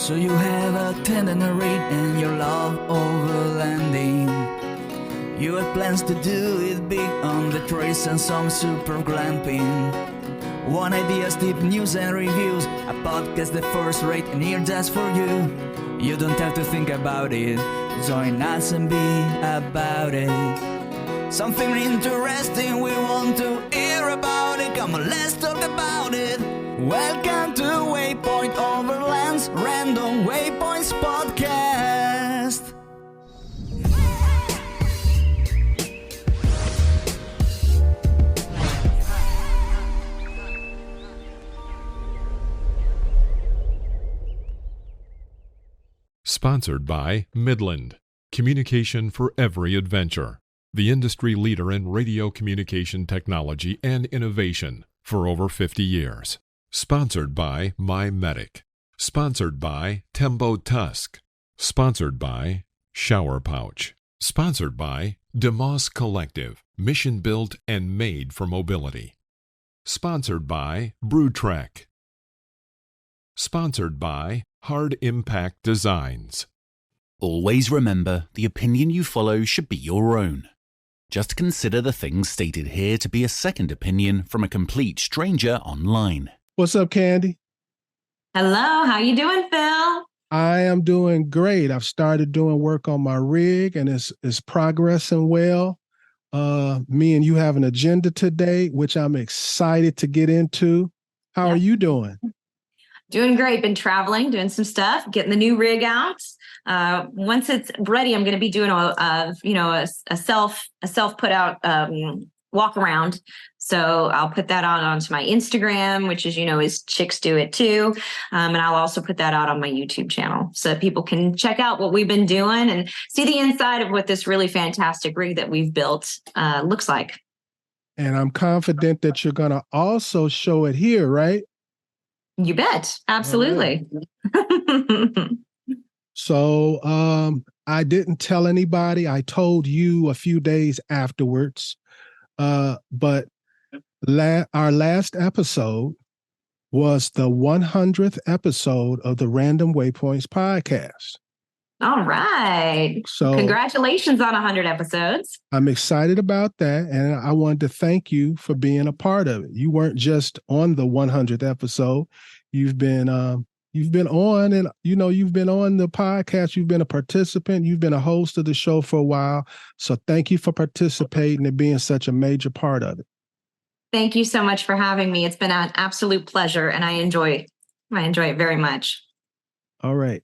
So you have a itinerary and you love overlanding. You have plans to do it big on the trails and some super glamping. One ideas, tip, news and reviews, a podcast the first rate and here just for you. You don't have to think about it, join us and be about it. Something interesting we want to hear about it, come on let's talk about it. Welcome to Waypoint Overland's Random Waypoints podcast. Sponsored by Midland, communication for every adventure, the industry leader in radio communication technology and innovation for over 50 years. Sponsored by MyMedic. Sponsored by Tembo Tusk. Sponsored by Shower Pouch. Sponsored by DeMoss Collective, mission built and made for mobility. Sponsored by BruTrek. Sponsored by Hard Impact Designs. Always remember, the opinion you follow should be your own. Just consider the things stated here to be a second opinion from a complete stranger online. What's up, Candy? Hello, how you doing, Phil? I am doing great. I've started doing work on my rig and it's progressing well. Me and you have an agenda today, which I'm excited to get into. How are you doing? Doing great. Been traveling, doing some stuff, getting the new rig out. Once it's ready, I'm going to be doing a self put out walk around. So I'll put that onto my Instagram, which is Chicks Do It Too. And I'll also put that out on my YouTube channel so people can check out what we've been doing and see the inside of what this really fantastic rig that we've built looks like. And I'm confident that you're going to also show it here, right? You bet. Absolutely. Right. So I didn't tell anybody. I told you a few days afterwards. But our last episode was the 100th episode of the Random Waypoints podcast. All right. So congratulations on 100 episodes. I'm excited about that. And I wanted to thank you for being a part of it. You weren't just on the 100th episode. You've been on and, you've been on the podcast. You've been a participant. You've been a host of the show for a while. So thank you for participating and being such a major part of it. Thank you so much for having me. It's been an absolute pleasure and I enjoy it very much. All right.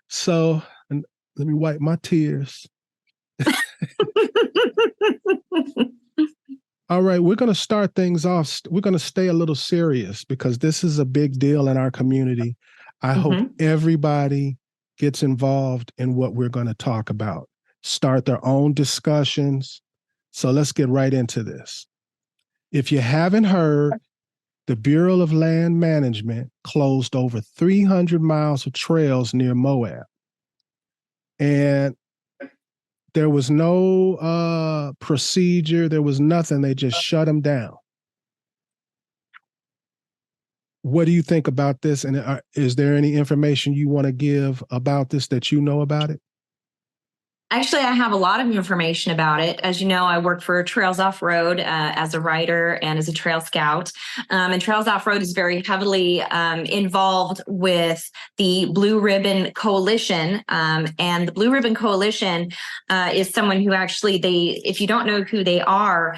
So let me wipe my tears. All right, we're going to start things off. We're going to stay a little serious because this is a big deal in our community. I hope everybody gets involved in what we're going to talk about. Start their own discussions. So let's get right into this. If you haven't heard, the Bureau of Land Management closed over 300 miles of trails near Moab. And there was no procedure. There was nothing. They just shut them down. What do you think about this? And is there any information you want to give about this that you know about it? Actually, I have a lot of information about it. As you know, I work for Trails Off-Road as a writer and as a trail scout. And Trails Off-Road is very heavily involved with the Blue Ribbon Coalition. And the Blue Ribbon Coalition is someone who actually, if you don't know who they are,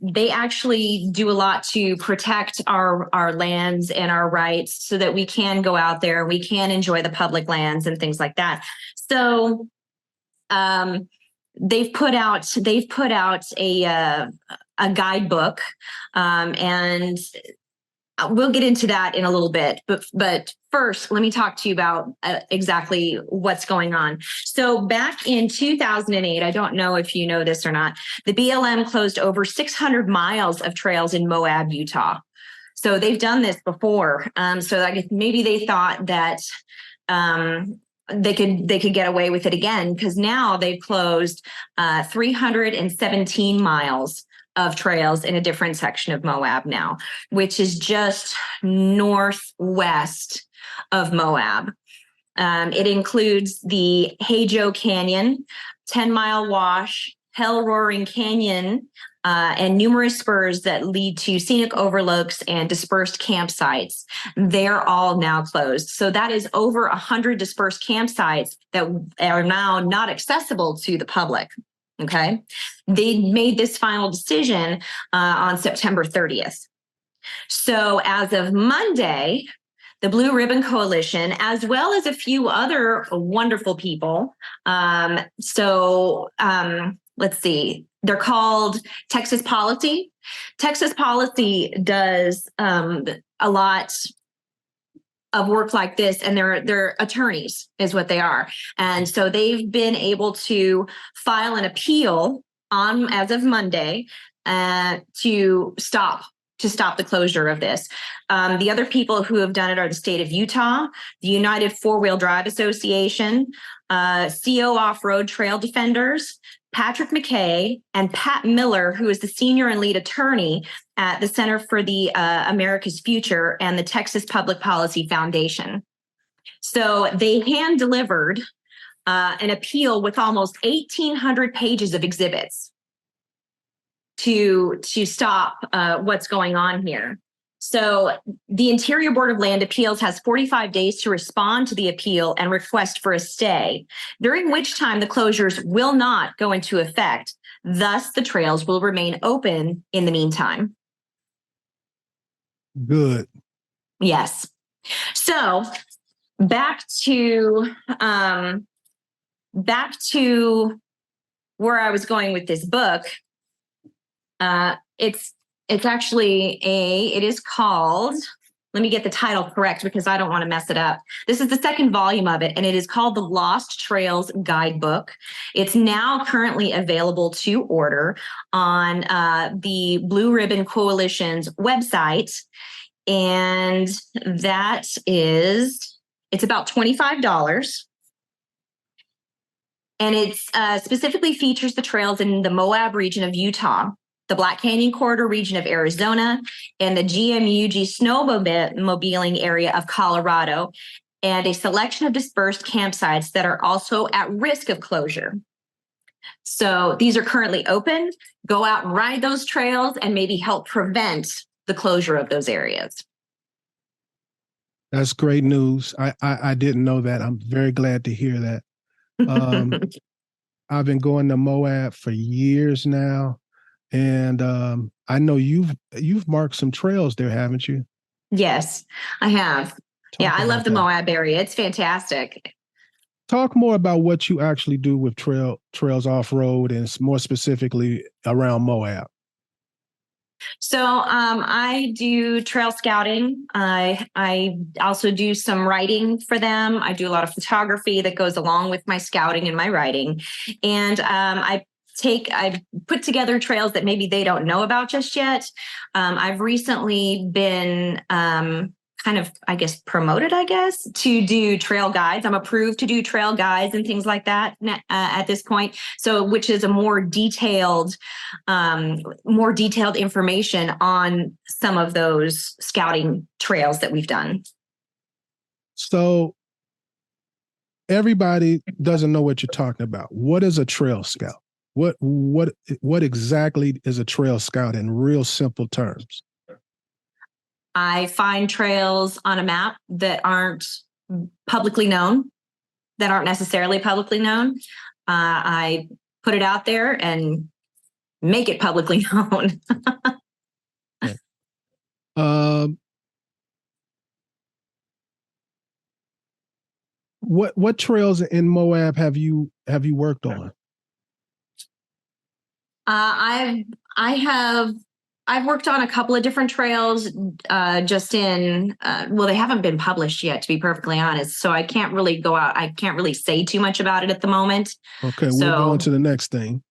they actually do a lot to protect our lands and our rights so that we can go out there, we can enjoy the public lands and things like that. So they've put out a guidebook, and we'll get into that in a little bit. But first, let me talk to you about exactly what's going on. So back in 2008, I don't know if you know this or not, the BLM closed over 600 miles of trails in Moab, Utah. So they've done this before. So I guess maybe they thought that they could get away with it again, because now they've closed 317 miles of trails in a different section of Moab now, which is just northwest of Moab. It includes the Hajo Canyon, 10 Mile Wash, Hell Roaring Canyon, and numerous spurs that lead to scenic overlooks and dispersed campsites. They're all now closed. So that is over 100 dispersed campsites that are now not accessible to the public. Okay. They made this final decision on September 30th. So as of Monday, the Blue Ribbon Coalition, as well as a few other wonderful people. Let's see. They're called Texas Policy. Texas Policy does a lot of work like this, and they're attorneys is what they are. And so they've been able to file an appeal as of Monday to stop the closure of this. The other people who have done it are the state of Utah, the United Four-Wheel Drive Association, CO Off-Road Trail Defenders, Patrick McKay, and Pat Miller, who is the senior and lead attorney at the Center for the America's Future and the Texas Public Policy Foundation. So they hand-delivered an appeal with almost 1,800 pages of exhibits to stop what's going on here. So the Interior Board of Land Appeals has 45 days to respond to the appeal and request for a stay, during which time the closures will not go into effect. Thus, the trails will remain open in the meantime. Good. Yes. So back to where I was going with this book. It is called, let me get the title correct because I don't want to mess it up. This is the second volume of it, and it is called The Lost Trails Guidebook. It's now currently available to order on the Blue Ribbon Coalition's website. And it's about $25. And it specifically features the trails in the Moab region of Utah, the Black Canyon Corridor region of Arizona, and the GMUG snowmobiling area of Colorado, and a selection of dispersed campsites that are also at risk of closure. So these are currently open. Go out and ride those trails and maybe help prevent the closure of those areas. That's great news. I didn't know that. I'm very glad to hear that. I've been going to Moab for years now. And I know you've marked some trails there, haven't you? Yes, I have. I love the Moab area. It's fantastic. Talk more about what you actually do with trails off-road, and more specifically around Moab. So I do trail scouting. I also do some writing for them. I do a lot of photography that goes along with my scouting and my writing. And I put together trails that maybe they don't know about just yet. I've recently been promoted, to do trail guides. I'm approved to do trail guides and things like that at this point. So, which is a more detailed information on some of those scouting trails that we've done. So everybody doesn't know what you're talking about. What is a trail scout? What exactly is a trail scout in real simple terms? I find trails on a map that aren't publicly known, that aren't necessarily publicly known. I put it out there and make it publicly known. What trails in Moab have you worked on? I've worked on a couple of different trails, they haven't been published yet, to be perfectly honest. So I can't really go out. I can't really say too much about it at the moment. Okay, we'll go on to the next thing.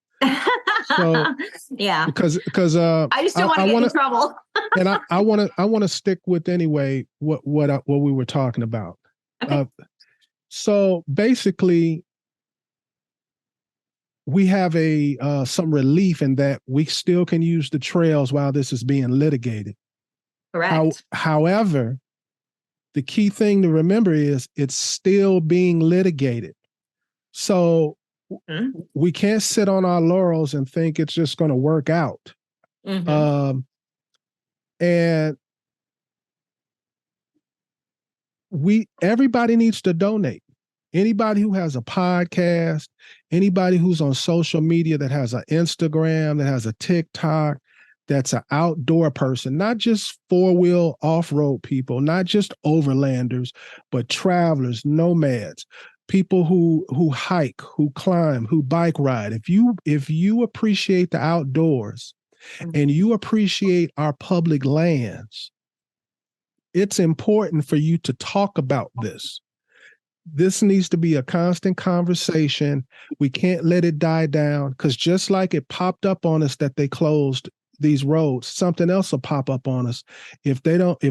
So, yeah, because I just don't want to get in trouble. And I want to stick with anyway what we were talking about. Okay. So basically, we have some relief in that we still can use the trails while this is being litigated. Correct. However, the key thing to remember is it's still being litigated. So we can't sit on our laurels and think it's just going to work out. And everybody needs to donate. Anybody who has a podcast, anybody who's on social media, that has an Instagram, that has a TikTok, that's an outdoor person, not just four-wheel off-road people, not just overlanders, but travelers, nomads, people who hike, who climb, who bike ride. If you appreciate the outdoors and you appreciate our public lands, it's important for you to talk about this. This needs to be a constant conversation. We can't let it die down, because just like it popped up on us that they closed these roads, something else will pop up on us if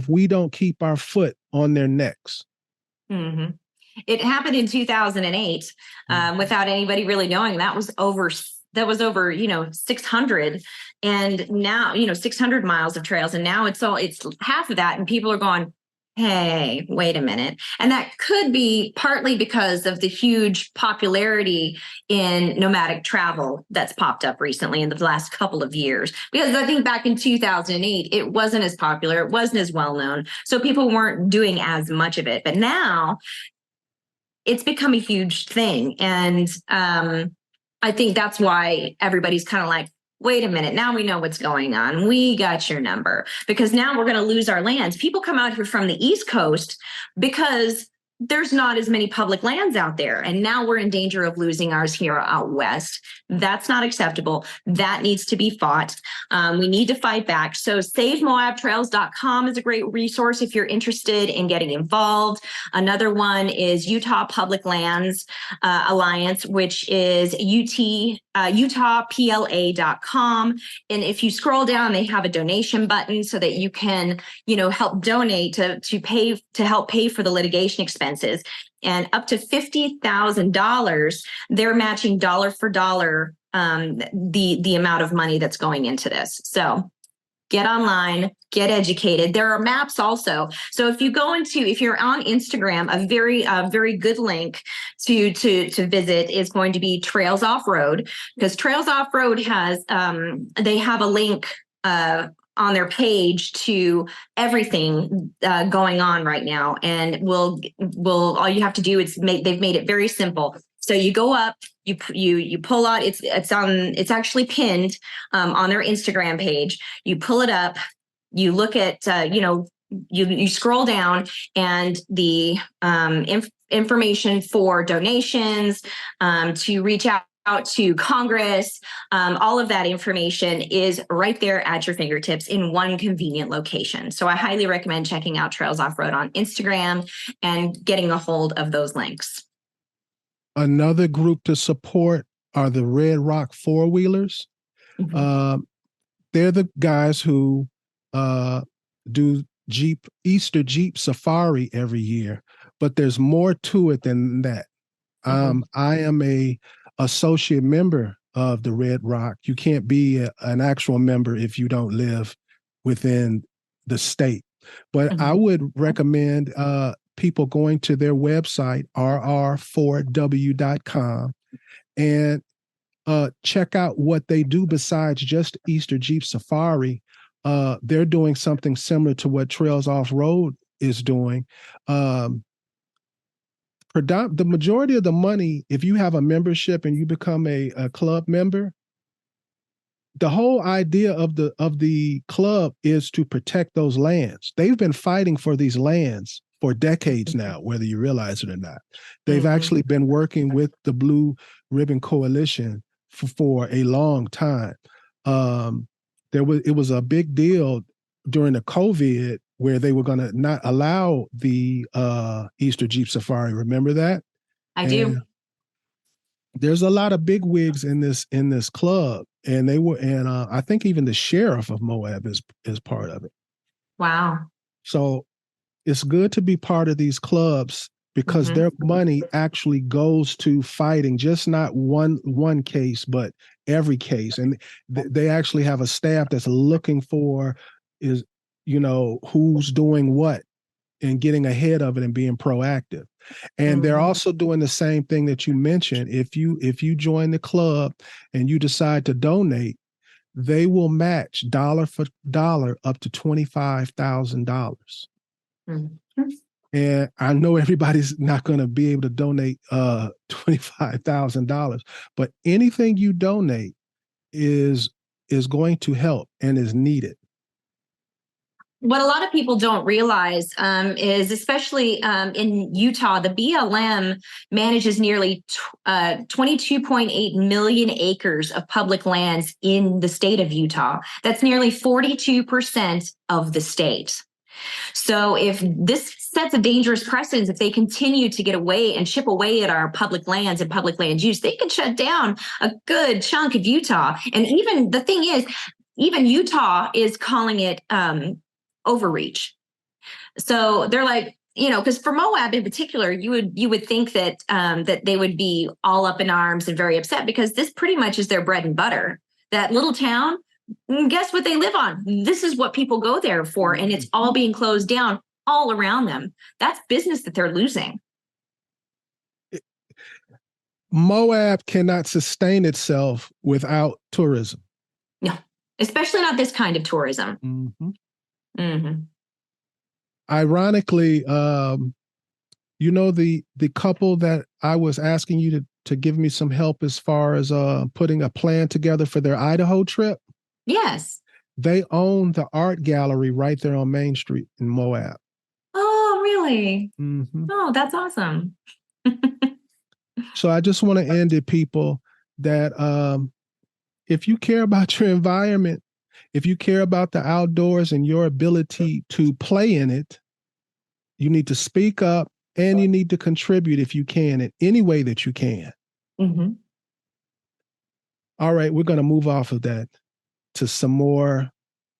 we don't keep our foot on their necks. It happened in 2008 without anybody really knowing. That was over 600, and now 600 miles of trails, and now it's half of that, and people are going, hey, wait a minute. And that could be partly because of the huge popularity in nomadic travel that's popped up recently in the last couple of years. Because I think back in 2008, it wasn't as popular, it wasn't as well known, so people weren't doing as much of it. But now it's become a huge thing. And I think that's why everybody's kind of like, wait a minute, now we know what's going on. We got your number, because now we're going to lose our lands. People come out here from the East Coast because there's not as many public lands out there. And now we're in danger of losing ours here out west. That's not acceptable. That needs to be fought. We need to fight back. So SaveMoabTrails.com is a great resource if you're interested in getting involved. Another one is Utah Public Lands Alliance, which is utahpla.com. And if you scroll down, they have a donation button so that you can, help donate to help pay for the litigation expenses. And up to $50,000, they're matching dollar for dollar the amount of money that's going into this. So get online, get educated. There are maps also. So if you're on Instagram, a very good link to visit is going to be Trails Off-Road, because Trails Off-Road has they have a link on their page to everything going on right now. And will all you have to do is they've made it very simple. So you go up, you pull out, it's actually pinned on their Instagram page. You pull it up, you look at, you scroll down, and the information for donations, to reach out to Congress, all of that information is right there at your fingertips in one convenient location. So I highly recommend checking out Trails Off-Road on Instagram and getting a hold of those links. Another group to support are the Red Rock four-wheelers. They're the guys who do Easter Jeep Safari every year, but there's more to it than that. I am a associate member of the Red Rock. You can't be an actual member if you don't live within the state. But I would recommend people going to their website, rr4w.com, and check out what they do besides just Easter Jeep Safari. They're doing something similar to what Trails Off-Road is doing. The majority of the money, if you have a membership and you become a club member, the whole idea of the club is to protect those lands. They've been fighting for these lands for decades now, whether you realize it or not. They've actually been working with the Blue Ribbon Coalition for a long time. It was a big deal during the COVID where they were going to not allow the Easter Jeep Safari. Remember that? I do. There's a lot of big wigs in this club, and I think even the sheriff of Moab is part of it. Wow. So it's good to be part of these clubs because their money actually goes to fighting just not one case, but every case. And they actually have a staff that's looking for who's doing what. and getting ahead of it and being proactive. And they're also doing the same thing that you mentioned. If you join the club and you decide to donate, they will match dollar for dollar up to $25,000. And I know everybody's not going to be able to donate $25,000, but anything you donate is going to help and is needed. What a lot of people don't realize is, especially in Utah, the BLM manages nearly 22.8 million acres of public lands in the state of Utah. That's nearly 42% of the state. So if this sets a dangerous precedent, if they continue to get away and chip away at our public lands and public land use, they can shut down a good chunk of Utah. And even the thing is, even Utah is calling it overreach. So they're like, because for Moab in particular, you would think that that they would be all up in arms and very upset, because this pretty much is their bread and butter. That little town, guess what they live on? This is what people go there for, and it's all being closed down all around them. That's business that they're losing. Moab cannot sustain itself without tourism. No, especially not this kind of tourism. Ironically, the couple that I was asking you to give me some help as far as putting a plan together for their Idaho trip. Yes. They own the art gallery right there on Main Street in Moab. Oh, really? Oh, that's awesome. So I just want to end it, people, that if you care about your environment, if you care about the outdoors and your ability to play in it, you need to speak up and you need to contribute if you can in any way that you can. All right, we're going to move off of that to some more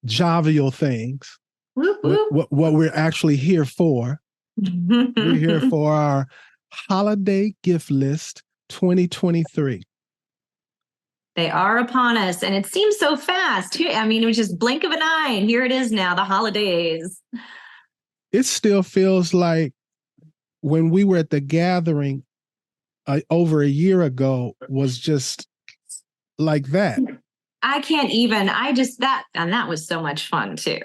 jovial things. What we're actually here for. We're here for our holiday gift list 2023. They are upon us, and it seems so fast. I mean, it was just blink of an eye, and here it is now, the holidays. It still feels like when we were at the gathering over a year ago was just like that. I can't even, and that was so much fun too.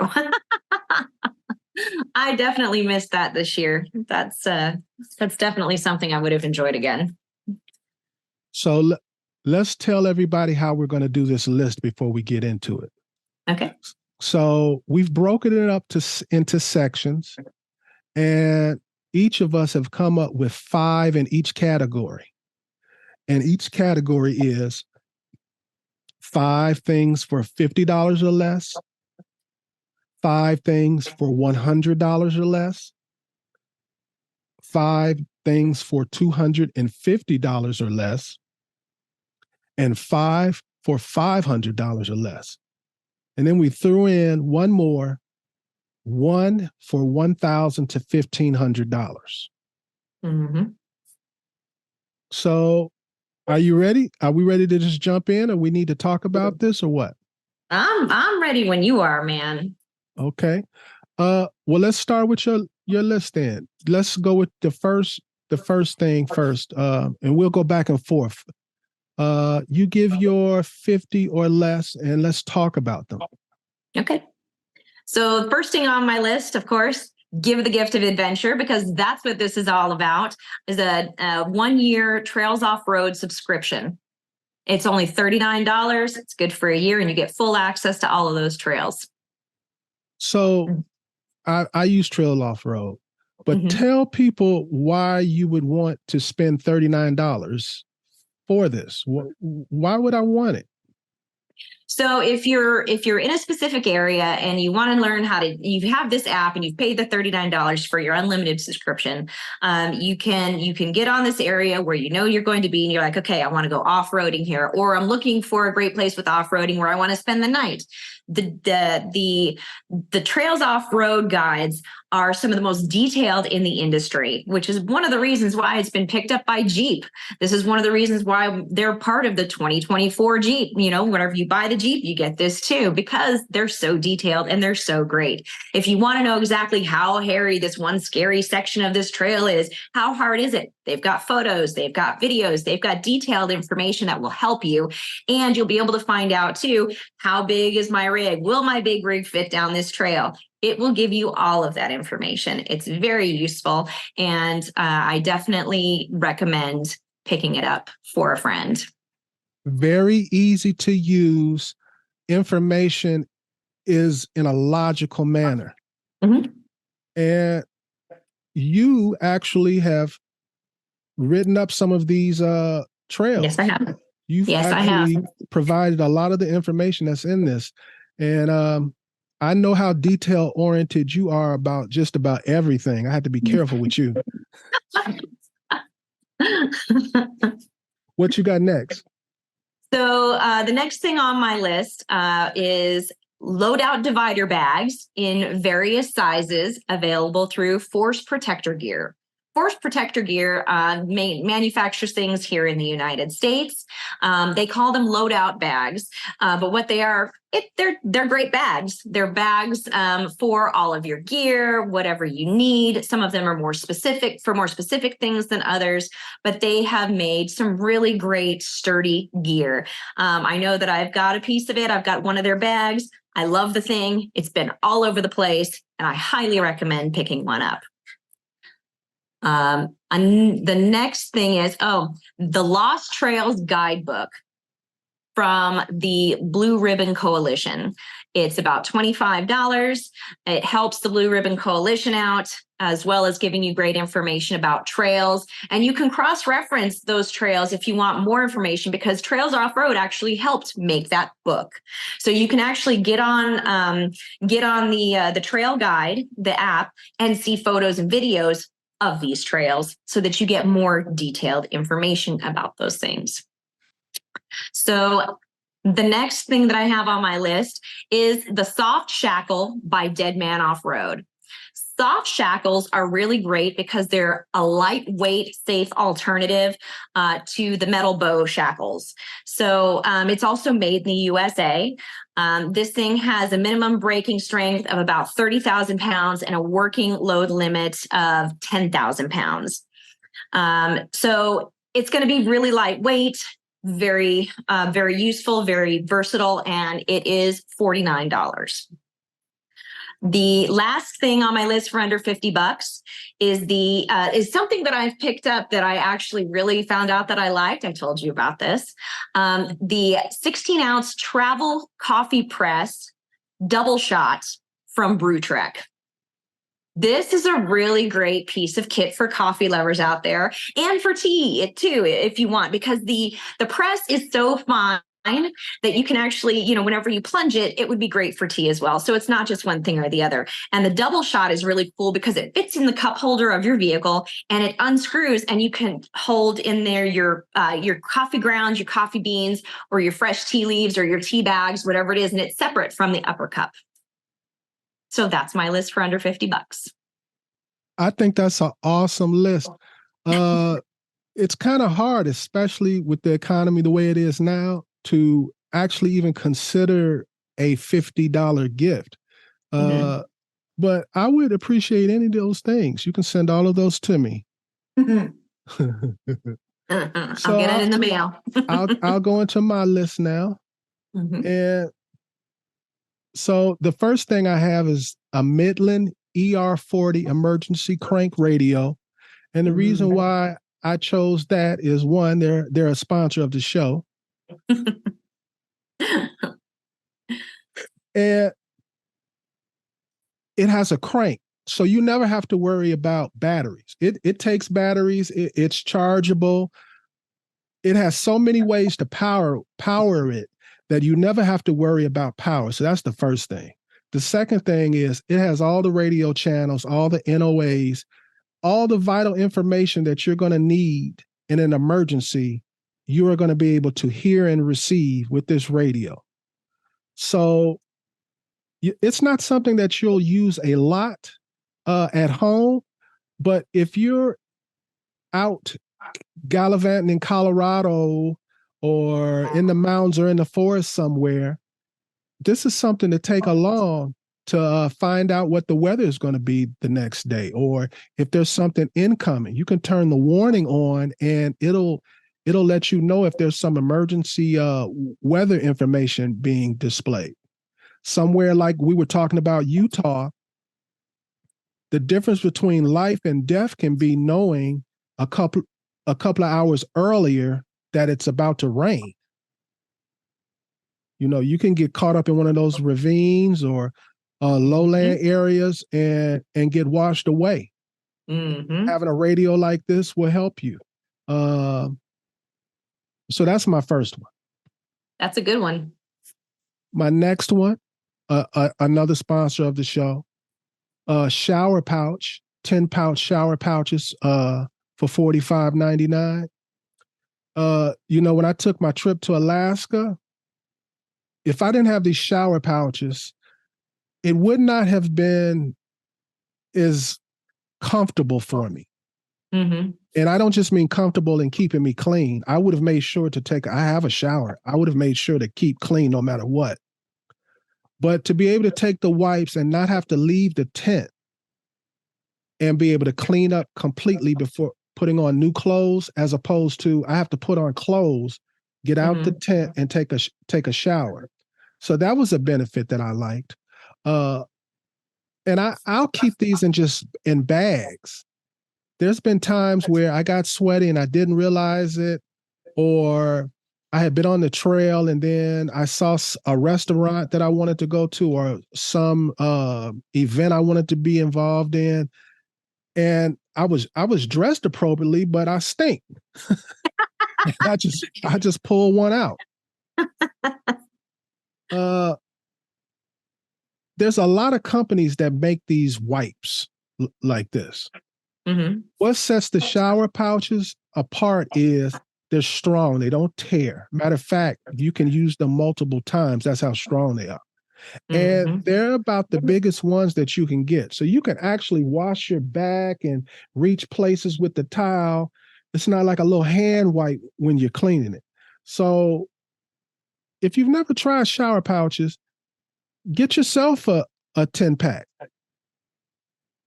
I definitely missed that this year. That's definitely something I would have enjoyed again. So let's tell everybody how we're going to do this list before we get into it. Okay. So we've broken it up into sections, and each of us have come up with 5 in each category. And each category is 5 things for $50 or less, 5 things for $100 or less, 5 things for $250 or less, and 5 for $500 or less. And then we threw in one more, 1 for $1,000 to $1,500. So are you ready? Are we ready to just jump in, or we need to talk about this, or what? I'm ready when you are, man. Okay. Well, let's start with your list then. Let's go with the first thing first, and we'll go back and forth. You give your 50 or less, and let's talk about them. Okay. So the first thing on my list, of course, give the gift of adventure, because that's what this is all about, is a 1-year Trails Off-Road subscription. It's only $39. It's good for a year, and you get full access to all of those trails. So I use Trail Off-Road, but tell people why you would want to spend $39 for this. Why would I want it? So if you're in a specific area and you want to learn you have this app and you've paid the $39 for your unlimited subscription, you can get on this area where you know you're going to be, and you're like, okay, I want to go off-roading here, or I'm looking for a great place with off-roading where I want to spend the night. The Trails Off-Road guides are some of the most detailed in the industry, which is one of the reasons why it's been picked up by Jeep. This is one of the reasons why they're part of the 2024 Jeep. You know, whenever you buy the Jeep, you get this too, because they're so detailed and they're so great. If you want to know exactly how hairy this one scary section of this trail is, how hard is it? They've got photos, they've got videos, they've got detailed information that will help you. And you'll be able to find out too, how big is my rig? Will my big rig fit down this trail? It will give you all of that information. It's very useful. And I definitely recommend picking it up for a friend. Very easy to use. Information is in a logical manner. Mm-hmm. And you actually have written up some of these trails. Yes, I have. You've actually provided a lot of the information that's in this. And I know how detail oriented you are about just about everything. I have to be careful with you. What you got next? So the next thing on my list is loadout divider bags in various sizes available through FORCEPROTECTOR Gear. FORCEPROTECTOR Gear manufactures things here in the United States. They call them loadout bags, but what they are, they're great bags. They're bags for all of your gear, whatever you need. Some of them are more specific things than others, but they have made some really great sturdy gear. I know that I've got a piece of it. I've got one of their bags. I love the thing. It's been all over the place, and I highly recommend picking one up. And the next thing is, the Lost Trails Guidebook from the Blue Ribbon Coalition. It's about $25. It helps the Blue Ribbon Coalition out, as well as giving you great information about trails. And you can cross-reference those trails if you want more information, because Trails Off-Road actually helped make that book. So you can actually get on the trail guide, the app, and see photos and videos of these trails so that you get more detailed information about those things. So the next thing that I have on my list is the Soft Shackle by DEADMAN Off-Road. Soft shackles are really great because they're a lightweight, safe alternative to the metal bow shackles. So it's also made in the USA. This thing has a minimum braking strength of about 30,000 pounds and a working load limit of 10,000 pounds. So it's going to be really lightweight, very useful, very versatile, and it is $49. The last thing on my list for under $50 is something that I've picked up that I actually really found out that I liked. I told you about this. The 16-ounce travel coffee press double shot from BruTrek. This is a really great piece of kit for coffee lovers out there, and for tea too, if you want, because the press is so fine that you can actually, whenever you plunge it, it would be great for tea as well. So it's not just one thing or the other. And the double shot is really cool because it fits in the cup holder of your vehicle and it unscrews, and you can hold in there your coffee grounds, your coffee beans, or your fresh tea leaves, or your tea bags, whatever it is. And it's separate from the upper cup. So that's my list for under $50. I think that's an awesome list. It's kind of hard, especially with the economy the way it is now, to actually even consider a $50 gift. But I would appreciate any of those things. You can send all of those to me. I'll get it in the mail. I'll go into my list now. And so the first thing I have is a Midland ER40 emergency crank radio. And the reason why I chose that is, one, they're a sponsor of the show. And it has a crank, so you never have to worry about batteries. It takes batteries. It's chargeable. It has so many ways to power it that you never have to worry about power. So that's the first thing. The second thing is it has all the radio channels, all the NOAs, all the vital information that you're going to need in an emergency. You are going to be able to hear and receive with this radio. So it's not something that you'll use a lot, at home. But if you're out gallivanting in Colorado or in the mountains or in the forest somewhere, this is something to take along to find out what the weather is going to be the next day, or if there's something incoming. You can turn the warning on, and it'll let you know if there's some emergency weather information being displayed. Somewhere like we were talking about Utah, the difference between life and death can be knowing a couple of hours earlier that it's about to rain. You know, you can get caught up in one of those ravines or lowland areas and get washed away. Having a radio like this will help you. So that's my first one. That's a good one. My next one, another sponsor of the show, shower pouch, 10-pouch shower pouches for $45.99. You know, when I took my trip to Alaska, if I didn't have these shower pouches, it would not have been as comfortable for me. And I don't just mean comfortable in keeping me clean. I would have made sure to I have a shower. I would have made sure to keep clean no matter what. But to be able to take the wipes and not have to leave the tent and be able to clean up completely before putting on new clothes, as opposed to I have to put on clothes, get out the tent and take a shower. So that was a benefit that I liked. And I'll keep these in bags. There's been times where I got sweaty and I didn't realize it, or I had been on the trail and then I saw a restaurant that I wanted to go to, or some event I wanted to be involved in, and I was dressed appropriately, but I stink. I just pulled one out. There's a lot of companies that make these wipes like this. What sets the shower pouches apart is they're strong. They don't tear. Matter of fact, you can use them multiple times. That's how strong they are. And they're about the biggest ones that you can get. So you can actually wash your back and reach places with the towel. It's not like a little hand wipe when you're cleaning it. So if you've never tried shower pouches, get yourself a 10-pack.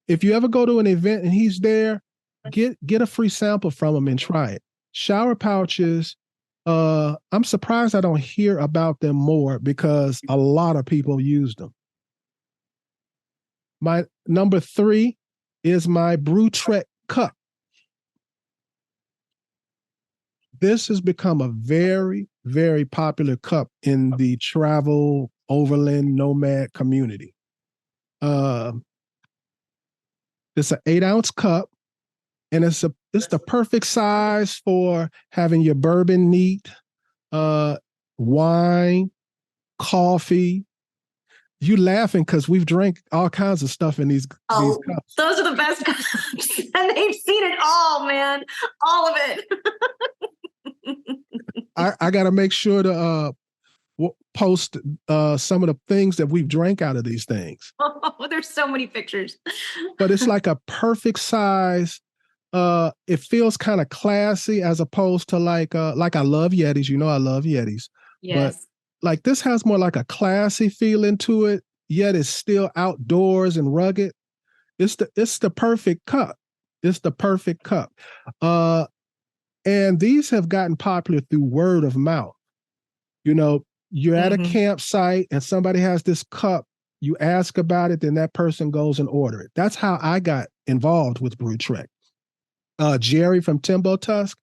If you ever go to an event and he's there, get a free sample from him and try it. Shower pouches, I'm surprised I don't hear about them more because a lot of people use them. My number 3 is my BruTrek cup. This has become a very, very popular cup in the travel overland nomad community. It's an 8-ounce cup, and it's the perfect size for having your bourbon neat, wine, coffee. You laughing because we've drank all kinds of stuff in these cups. Those are the best cups, and they've seen it all, man, all of it. I got to make sure to post some of the things that we've drank out of these things. Oh, there's so many pictures. But it's like a perfect size. It feels kind of classy as opposed to like I love Yetis. You know I love Yetis. Yes. But like this has more like a classy feeling to it, yet it's still outdoors and rugged. It's the perfect cup. It's the perfect cup. And these have gotten popular through word of mouth. You know, you're at a campsite and somebody has this cup, you ask about it, then that person goes and order it. That's how I got involved with BruTrek. Jerry from Timbo Tusk,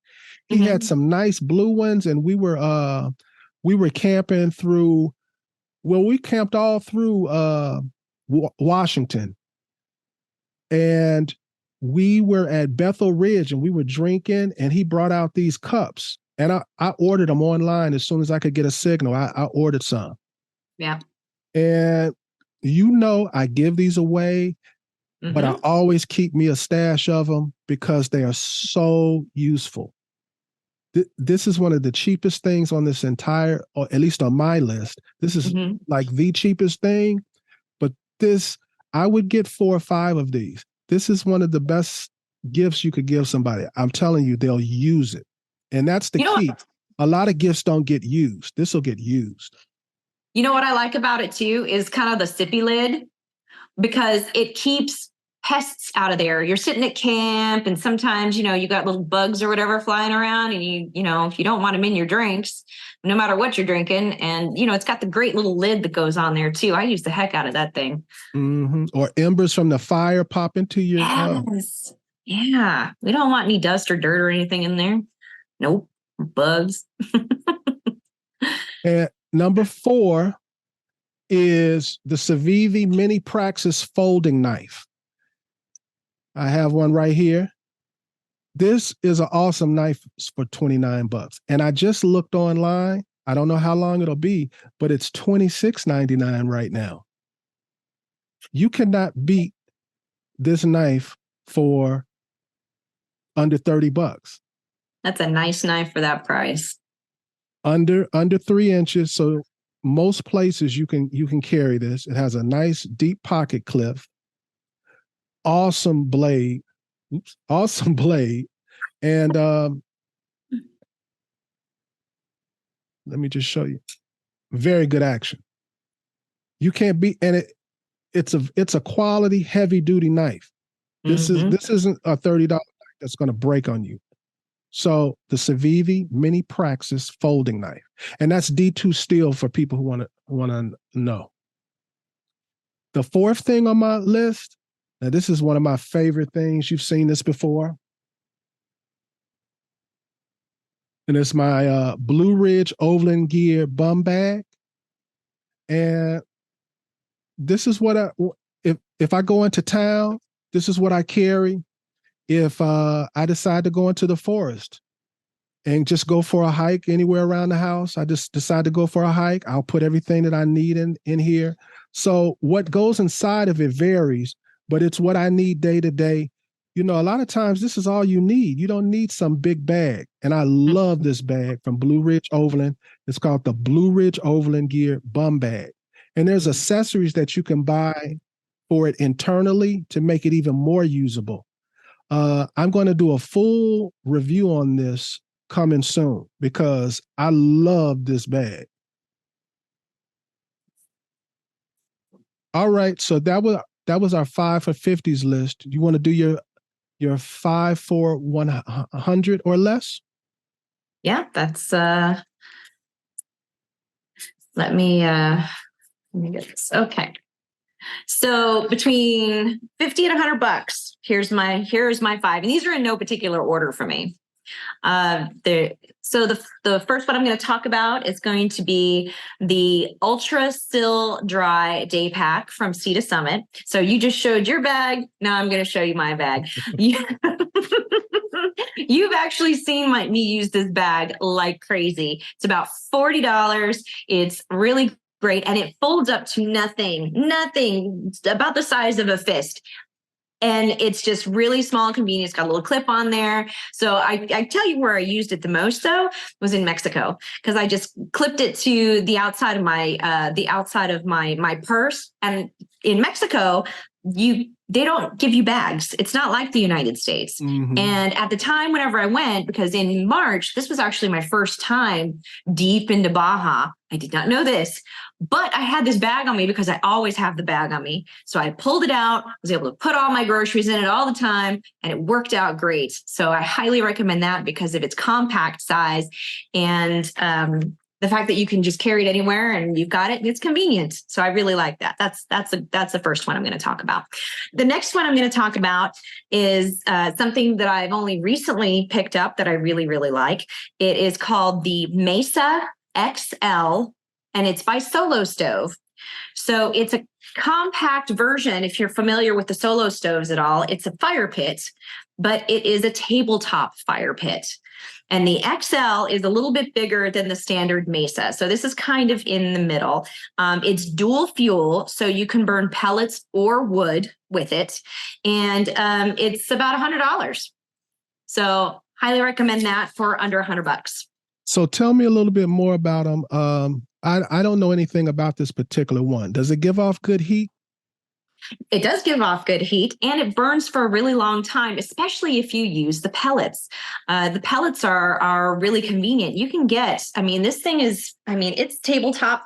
he had some nice blue ones, and we were camping through, well, we camped all through Washington. And we were at Bethel Ridge and we were drinking, and he brought out these cups. And I ordered them online as soon as I could get a signal. I ordered some. Yeah. And you know, I give these away, but I always keep me a stash of them because they are so useful. This is one of the cheapest things on this entire, or at least on my list. This is like the cheapest thing, but I would get 4 or 5 of these. This is one of the best gifts you could give somebody. I'm telling you, they'll use it. And that's the key. A lot of gifts don't get used. This will get used. You know what I like about it too is kind of the sippy lid, because it keeps pests out of there. You're sitting at camp and sometimes, you got little bugs or whatever flying around, and you don't want them in your drinks, no matter what you're drinking. And, it's got the great little lid that goes on there too. I use the heck out of that thing. Mm-hmm. Or embers from the fire pop into your... Yes. Yeah. We don't want any dust or dirt or anything in there. Nope. Bugs. And number 4 is the CIVIVI Mini Praxis folding knife. I have one right here. This is an awesome knife for $29. And I just looked online. I don't know how long it'll be, but it's $26.99 right now. You cannot beat this knife for under $30. That's a nice knife for that price. Under 3 inches. So most places you can carry this. It has a nice deep pocket clip. Awesome blade. Awesome blade. And let me just show you. Very good action. You can't beat, and it's a quality heavy duty knife. This isn't a $30 knife that's going to break on you. So the CIVIVI Mini Praxis folding knife, and that's D2 steel for people who want to know. The 4th thing on my list. Now, this is one of my favorite things. You've seen this before. And it's my Blue Ridge Overland Gear bum bag. And this is what if I go into town, this is what I carry. If I decide to go into the forest and just go for a hike anywhere around the house, I just decide to go for a hike, I'll put everything that I need in here. So what goes inside of it varies, but it's what I need day to day. A lot of times this is all you need. You don't need some big bag. And I love this bag from Blue Ridge Overland. It's called the Blue Ridge Overland Gear bum bag. And there's accessories that you can buy for it internally to make it even more usable. I'm going to do a full review on this coming soon because I love this bag. All right, so that was our 5 for 50s list. You want to do your 5 for 100 or less? Yeah, that's let me get this. Okay. So between 50 and $100, here's my 5. And these are in no particular order for me. So the first one I'm going to talk about is going to be the Ultra Still Dry Day Pack from Sea to Summit. So you just showed your bag. Now I'm going to show you my bag. You've actually seen me use this bag like crazy. It's about $40. It's really great. And it folds up to nothing, about the size of a fist. And it's just really small and convenient. It's got a little clip on there. So I tell you where I used it the most though was in Mexico, because I just clipped it to the outside of my purse. And in Mexico, they don't give you bags. It's not like the United States. Mm-hmm. And at the time, whenever I went, because in March, this was actually my first time deep into Baja. I did not know this, but I had this bag on me because I always have the bag on me. So I pulled it out, was able to put all my groceries in it all the time, and it worked out great. So I highly recommend that because of its compact size and the fact that you can just carry it anywhere and you've got it and it's convenient. So I really like that. That's the first one I'm going to talk about. The next one I'm going to talk about is something that I've only recently picked up that I really, really like. It is called the Mesa XL, and it's by Solo Stove. So it's a compact version. If you're familiar with the Solo Stoves at all, it's a fire pit, but it is a tabletop fire pit. And the XL is a little bit bigger than the standard Mesa. So this is kind of in the middle. It's dual fuel, so you can burn pellets or wood with it. And it's about $100. So highly recommend that for under $100. So tell me a little bit more about them. I don't know anything about this particular one. Does it give off good heat? It does give off good heat, and it burns for a really long time, especially if you use the pellets. The pellets are really convenient. You can get, I mean, this thing is, I mean, it's tabletop,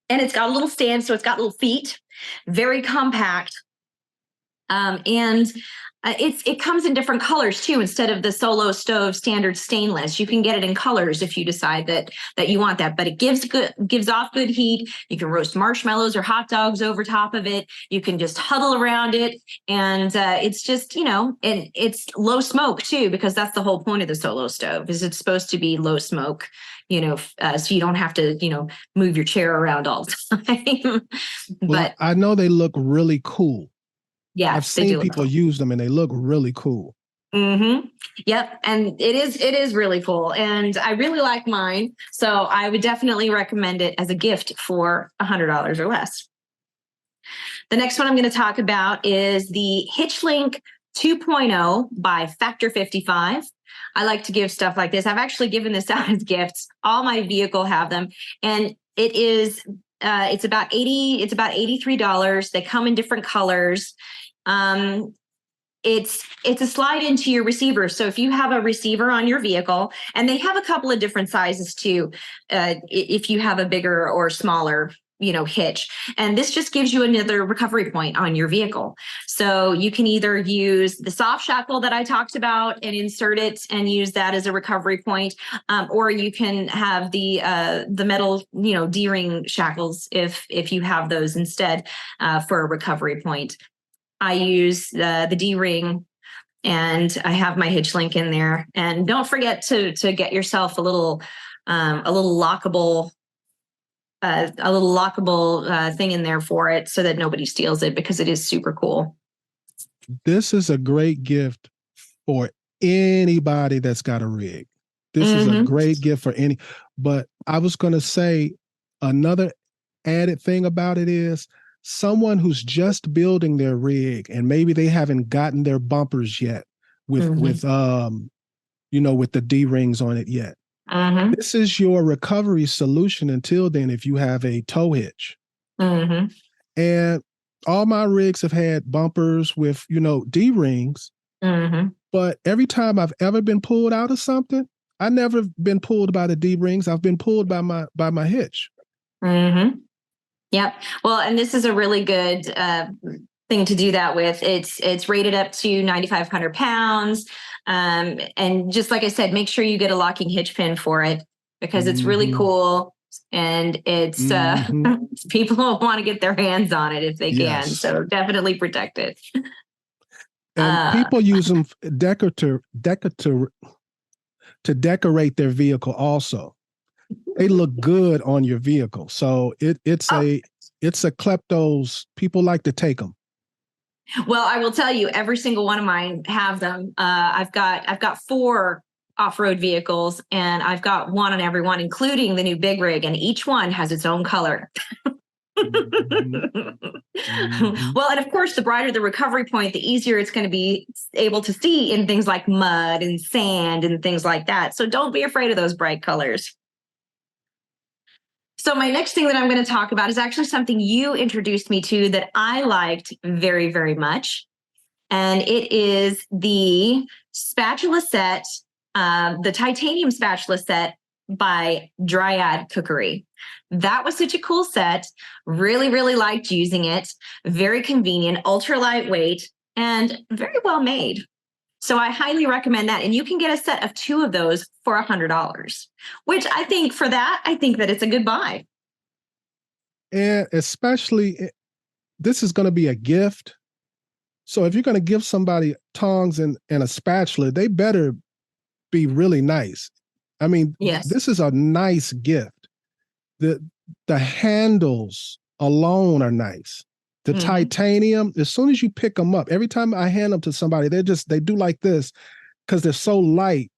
and it's got a little stand, so it's got little feet, very compact. And it comes in different colors too. Instead of the solo stove standard stainless, you can get it in colors if you decide that you want that. But it gives off good heat. You can roast marshmallows or hot dogs over top of it. You can just huddle around it, and it's just, you know, and it's low smoke too, because that's the whole point of the solo stove. Is it's supposed to be low smoke, you know, so you don't have to, you know, move your chair around all the time. Well, I know they look really cool. Yeah, I've seen people use them, and they look really cool. Mm-hmm. Yep, and it is really cool, and I really like mine. So I would definitely recommend it as a gift for $100 or less. The next one I'm going to talk about is the HitchLink 2.0 by Factor 55. I like to give stuff like this. I've actually given this out as gifts. All my vehicle have them, and it is it's about $83. They come in different colors. It's a slide into your receiver. So if you have a receiver on your vehicle, and they have a couple of different sizes too, if you have a bigger or smaller, you know, hitch, and this just gives you another recovery point on your vehicle. So you can either use the soft shackle that I talked about and insert it and use that as a recovery point, or you can have the metal, you know, D-ring shackles if you have those instead for a recovery point. I use the D-ring, and I have my HitchLink in there. And don't forget to get yourself a little lockable thing in there for it, so that nobody steals it, because it is super cool. This is a great gift for anybody that's got a rig. This is a great gift for any. But I was going to say another added thing about it is, someone who's just building their rig, and maybe they haven't gotten their bumpers yet with you know, with the D-rings on it yet. This is your recovery solution until then, if you have a tow hitch. And all my rigs have had bumpers with, you know, D-rings. But every time I've ever been pulled out of something, I've never been pulled by the D-rings. I've been pulled by my hitch. Yep. Well, and this is a really good thing to do that with. It's rated up to 9,500 pounds. And just like I said, make sure you get a locking hitch pin for it, because it's really cool. And it's people want to get their hands on it if they can. So definitely protect it. And people use them to decorate their vehicle also. They look good on your vehicle. So it's a kleptos. People like to take them. Well, I will tell you, every single one of mine have them. I've got 4 off-road vehicles, and I've got one on every one, including the new big rig, and each one has its own color. Well, and of course, the brighter the recovery point, the easier it's going to be able to see in things like mud and sand and things like that. So don't be afraid of those bright colors. So my next thing that I'm going to talk about is actually something you introduced me to that I liked very, very much. And it is the spatula set, the titanium spatula set by Dryad Cookery. That was such a cool set. Really, really liked using it. Very convenient, ultra lightweight, and very well made. So I highly recommend that. And you can get a set of 2 of those for $100, which I think that it's a good buy. And especially, this is going to be a gift. So if you're going to give somebody tongs and a spatula, they better be really nice. I mean, This is a nice gift. The handles alone are nice. The titanium, as soon as you pick them up, every time I hand them to somebody, they do like this because they're so light.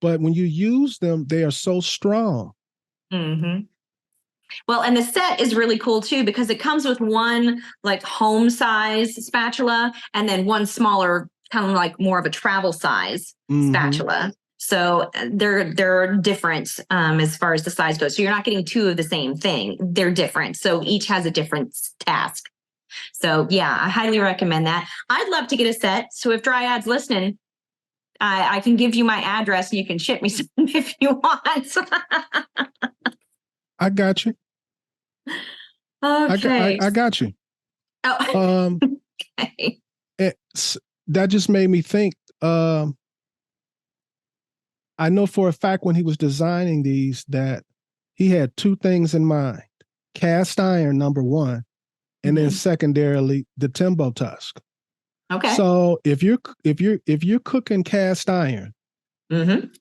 But when you use them, they are so strong. Well, and the set is really cool too, because it comes with one like home size spatula and then one smaller, kind of like more of a travel size spatula. So they're different as far as the size goes. So you're not getting 2 of the same thing. They're different. So each has a different task. So yeah, I highly recommend that. I'd love to get a set. So if Dryad's listening, I can give you my address and you can ship me some if you want. I got you. Okay. I got you. Oh. Okay. That just made me think. I know for a fact when he was designing these that he had two things in mind: cast iron, number one, and then secondarily the timbo tusk. Okay. So if you're cooking cast iron,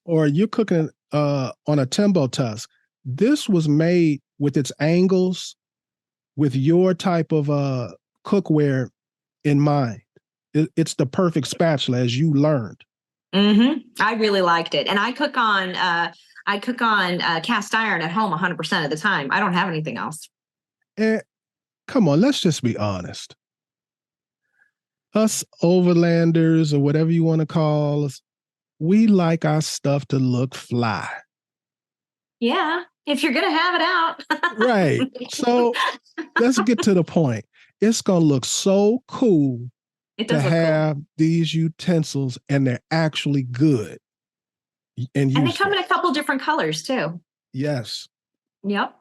or you're cooking on a timbo tusk, this was made with its angles, with your type of cookware in mind. It's the perfect spatula, as you learned. I really liked it, and I cook on cast iron at home 100% of the time. I don't have anything else. And come on, let's just be honest. Us overlanders, or whatever you want to call us, we like our stuff to look fly. Yeah, if you're gonna have it out. Right. So let's get to the point. It's gonna look so cool to have these utensils, and they're actually good. And they come in a couple different colors too. Yes. Yep.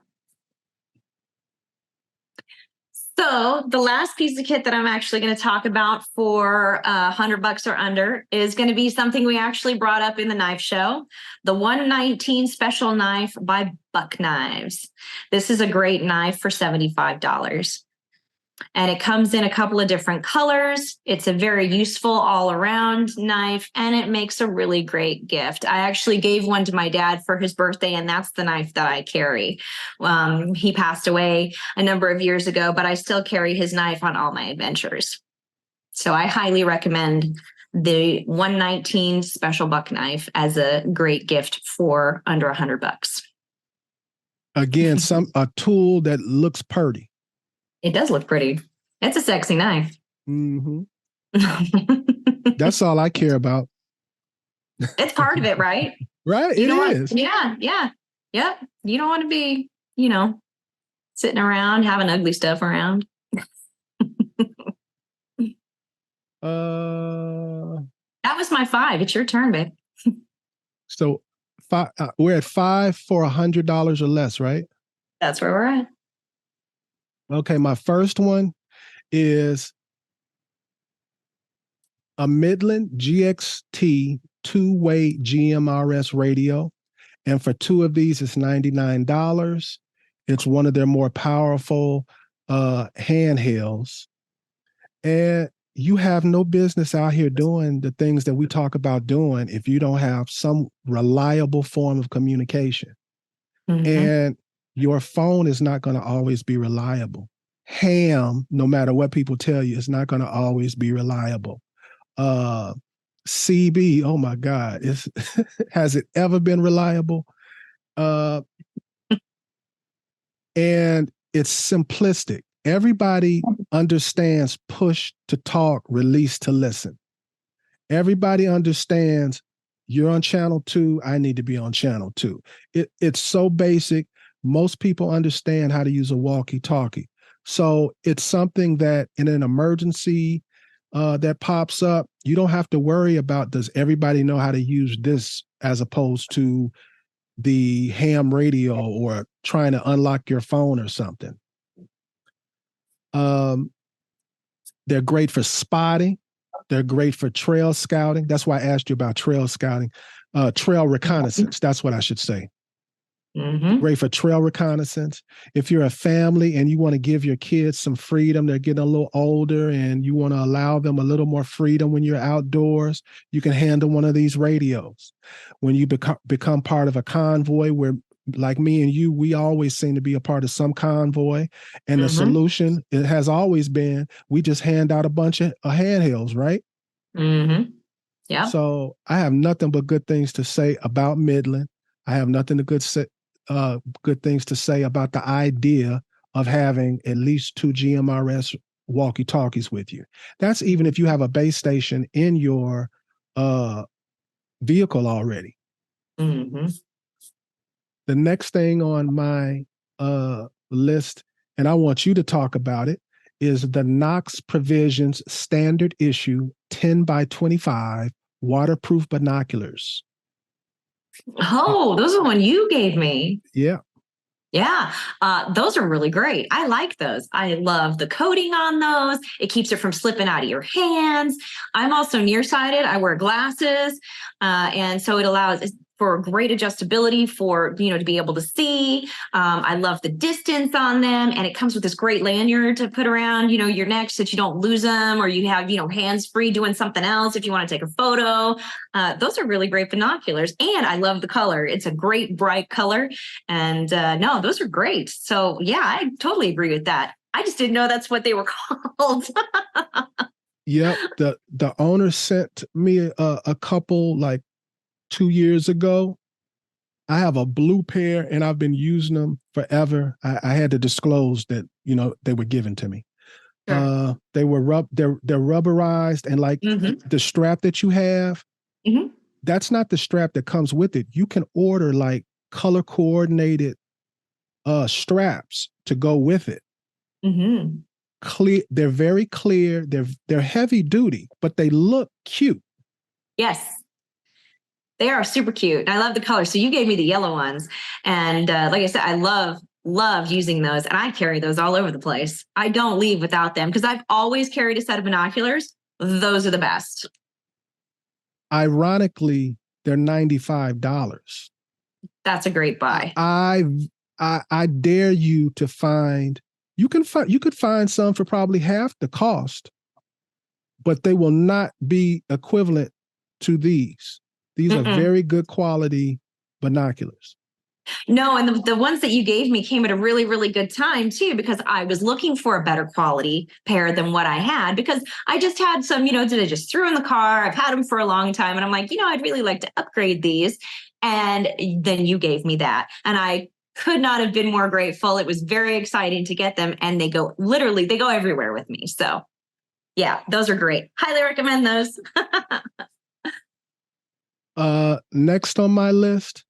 So the last piece of kit that I'm actually going to talk about for $100 or under is going to be something we actually brought up in the knife show, the 119 special knife by Buck Knives. This is a great knife for $75. And it comes in a couple of different colors. It's a very useful all-around knife, and it makes a really great gift. I actually gave one to my dad for his birthday, and that's the knife that I carry. He passed away a number of years ago, but I still carry his knife on all my adventures. So I highly recommend the 119 special Buck knife as a great gift for under $100. Again, a tool that looks pretty. It does look pretty. It's a sexy knife. That's all I care about. It's part of it, right? Right. It is. Yeah. Yep. You don't want to be, sitting around having ugly stuff around. That was my 5. It's your turn, babe. So we're at 5 for $100 or less, right? That's where we're at. Okay, my first one is a Midland GXT 2-way GMRS radio. And for 2 of these, it's $99. It's one of their more powerful handhelds. And you have no business out here doing the things that we talk about doing if you don't have some reliable form of communication. And your phone is not going to always be reliable. Ham, no matter what people tell you, is not going to always be reliable. CB, oh my God, has it ever been reliable? And it's simplistic. Everybody understands push to talk, release to listen. Everybody understands you're on channel 2, I need to be on channel 2. It's so basic. Most people understand how to use a walkie-talkie. So it's something that in an emergency that pops up, you don't have to worry about, does everybody know how to use this, as opposed to the ham radio or trying to unlock your phone or something. They're great for spotting. They're great for trail scouting. That's why I asked you about trail scouting. Trail reconnaissance, that's what I should say. Great for trail reconnaissance. If you're a family and you want to give your kids some freedom, they're getting a little older and you want to allow them a little more freedom when you're outdoors, you can handle one of these radios. When you become part of a convoy, where like me and you, we always seem to be a part of some convoy, and the solution, it has always been, we just hand out a bunch of handhelds, right? Yeah. So I have nothing but good things to say about Midland. I have nothing but good things to say about the idea of having at least 2 GMRS walkie-talkies with you. That's even if you have a base station in your vehicle already. The next thing on my list, and I want you to talk about it, is the Nocs Provisions Standard Issue 10 by 25 waterproof binoculars. Oh, those are the one you gave me. Yeah. Yeah, those are really great. I like those. I love the coating on those. It keeps it from slipping out of your hands. I'm also nearsighted. I wear glasses. And so it allows for great adjustability for, to be able to see. I love the distance on them. And it comes with this great lanyard to put around, your neck so that you don't lose them, or you have, hands free doing something else if you want to take a photo. Those are really great binoculars. And I love the color. It's a great bright color. And no, those are great. So yeah, I totally agree with that. I just didn't know that's what they were called. Yep. The owner sent me a couple like 2 years ago. I have a blue pair and I've been using them forever. I had to disclose that, they were given to me. Sure. They were they're rubberized, and like the strap that you have, that's not the strap that comes with it. You can order like color coordinated straps to go with it. Clear, they're very clear. They're heavy duty, but they look cute. Yes. They are super cute. I love the color. So you gave me the yellow ones. And like I said, I love using those. And I carry those all over the place. I don't leave without them because I've always carried a set of binoculars. Those are the best. Ironically, they're $95. That's a great buy. I dare you to find, you could find some for probably half the cost, but they will not be equivalent to these. These are very good quality binoculars. No, and the ones that you gave me came at a really, really good time too, because I was looking for a better quality pair than what I had, because I just had some, that I just threw in the car. I've had them for a long time. And I'm like, I'd really like to upgrade these. And then you gave me that. And I could not have been more grateful. It was very exciting to get them. And they go everywhere with me. So yeah, those are great. Highly recommend those. Next on my list